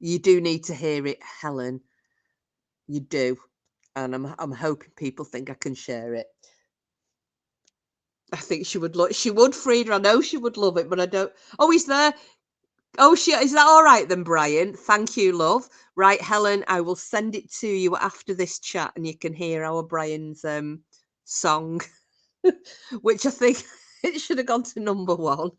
You do need to hear it, Helen. You do, and I'm hoping people think I can share it. I think she would she would, Frida. I know she would love it, but I don't. Oh, he's there. Oh, is that all right then, Brian? Thank you, love. Right, Helen, I will send it to you after this chat, and you can hear our Brian's song, which I think it should have gone to #1.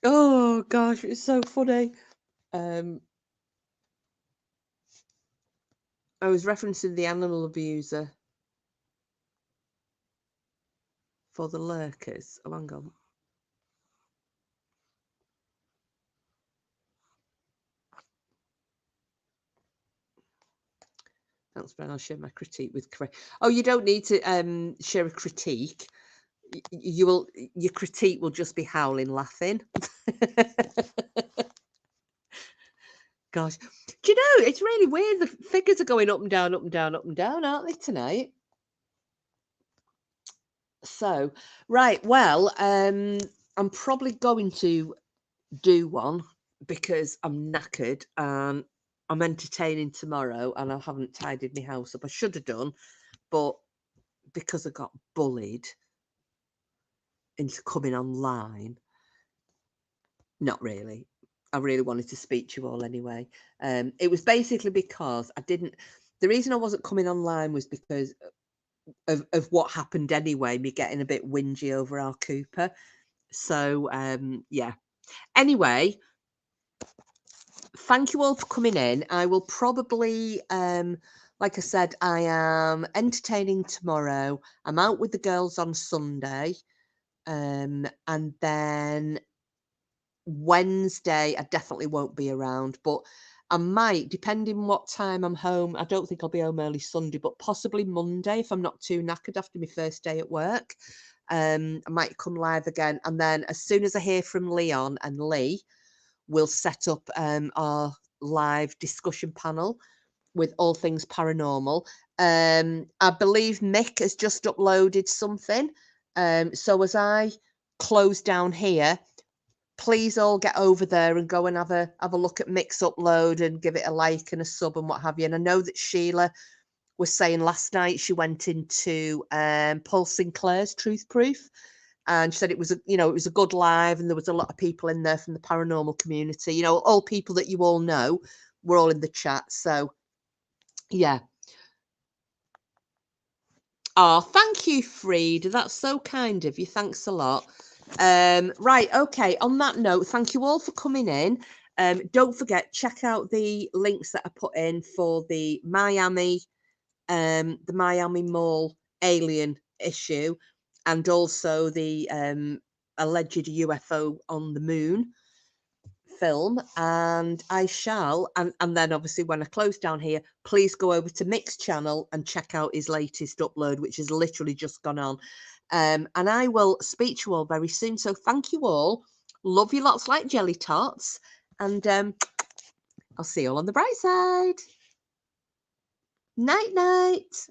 Oh gosh, it's so funny. I was referencing the animal abuser for the lurkers. Oh, hang on. Thanks, Brian. I'll share my critique with Craig. Oh, you don't need to share a critique. Your critique will just be howling laughing. Gosh. Do you know, it's really weird. The figures are going up and down, up and down, up and down, aren't they, tonight? So, right, well, I'm probably going to do one because I'm knackered and I'm entertaining tomorrow and I haven't tidied my house up. I should have done, but because I got bullied into coming online, not really. I really wanted to speak to you all anyway. It was basically because the reason I wasn't coming online was because of what happened anyway, me getting a bit whingy over our Cooper. So, yeah. Anyway, thank you all for coming in. I will probably, like I said, I am entertaining tomorrow. I'm out with the girls on Sunday. And then Wednesday, I definitely won't be around, but I might, depending what time I'm home. I don't think I'll be home early Sunday, but possibly Monday if I'm not too knackered after my first day at work. I might come live again. And then as soon as I hear from Leon and Lee, we'll set up our live discussion panel with all things paranormal. I believe Mick has just uploaded something. So as I close down here, please all get over there and go and have a look at Mick's upload and give it a like and a sub and what have you. And I know that Sheila was saying last night she went into Paul Sinclair's Truth Proof, and she said it was a good live, and there was a lot of people in there from the paranormal community. You know, all people that you all know were all in the chat. So yeah. Oh, thank you, Frida. That's so kind of you. Thanks a lot. Right, okay. On that note, thank you all for coming in. Don't forget, check out the links that I put in for the Miami Mall alien issue, and also the alleged UFO on the moon film. And I shall, and then obviously when I close down here, please go over to Mick's channel and check out his latest upload, which has literally just gone on. And I will speak to you all very soon. So thank you all. Love you lots like jelly tots. And I'll see you all on the bright side. Night, night.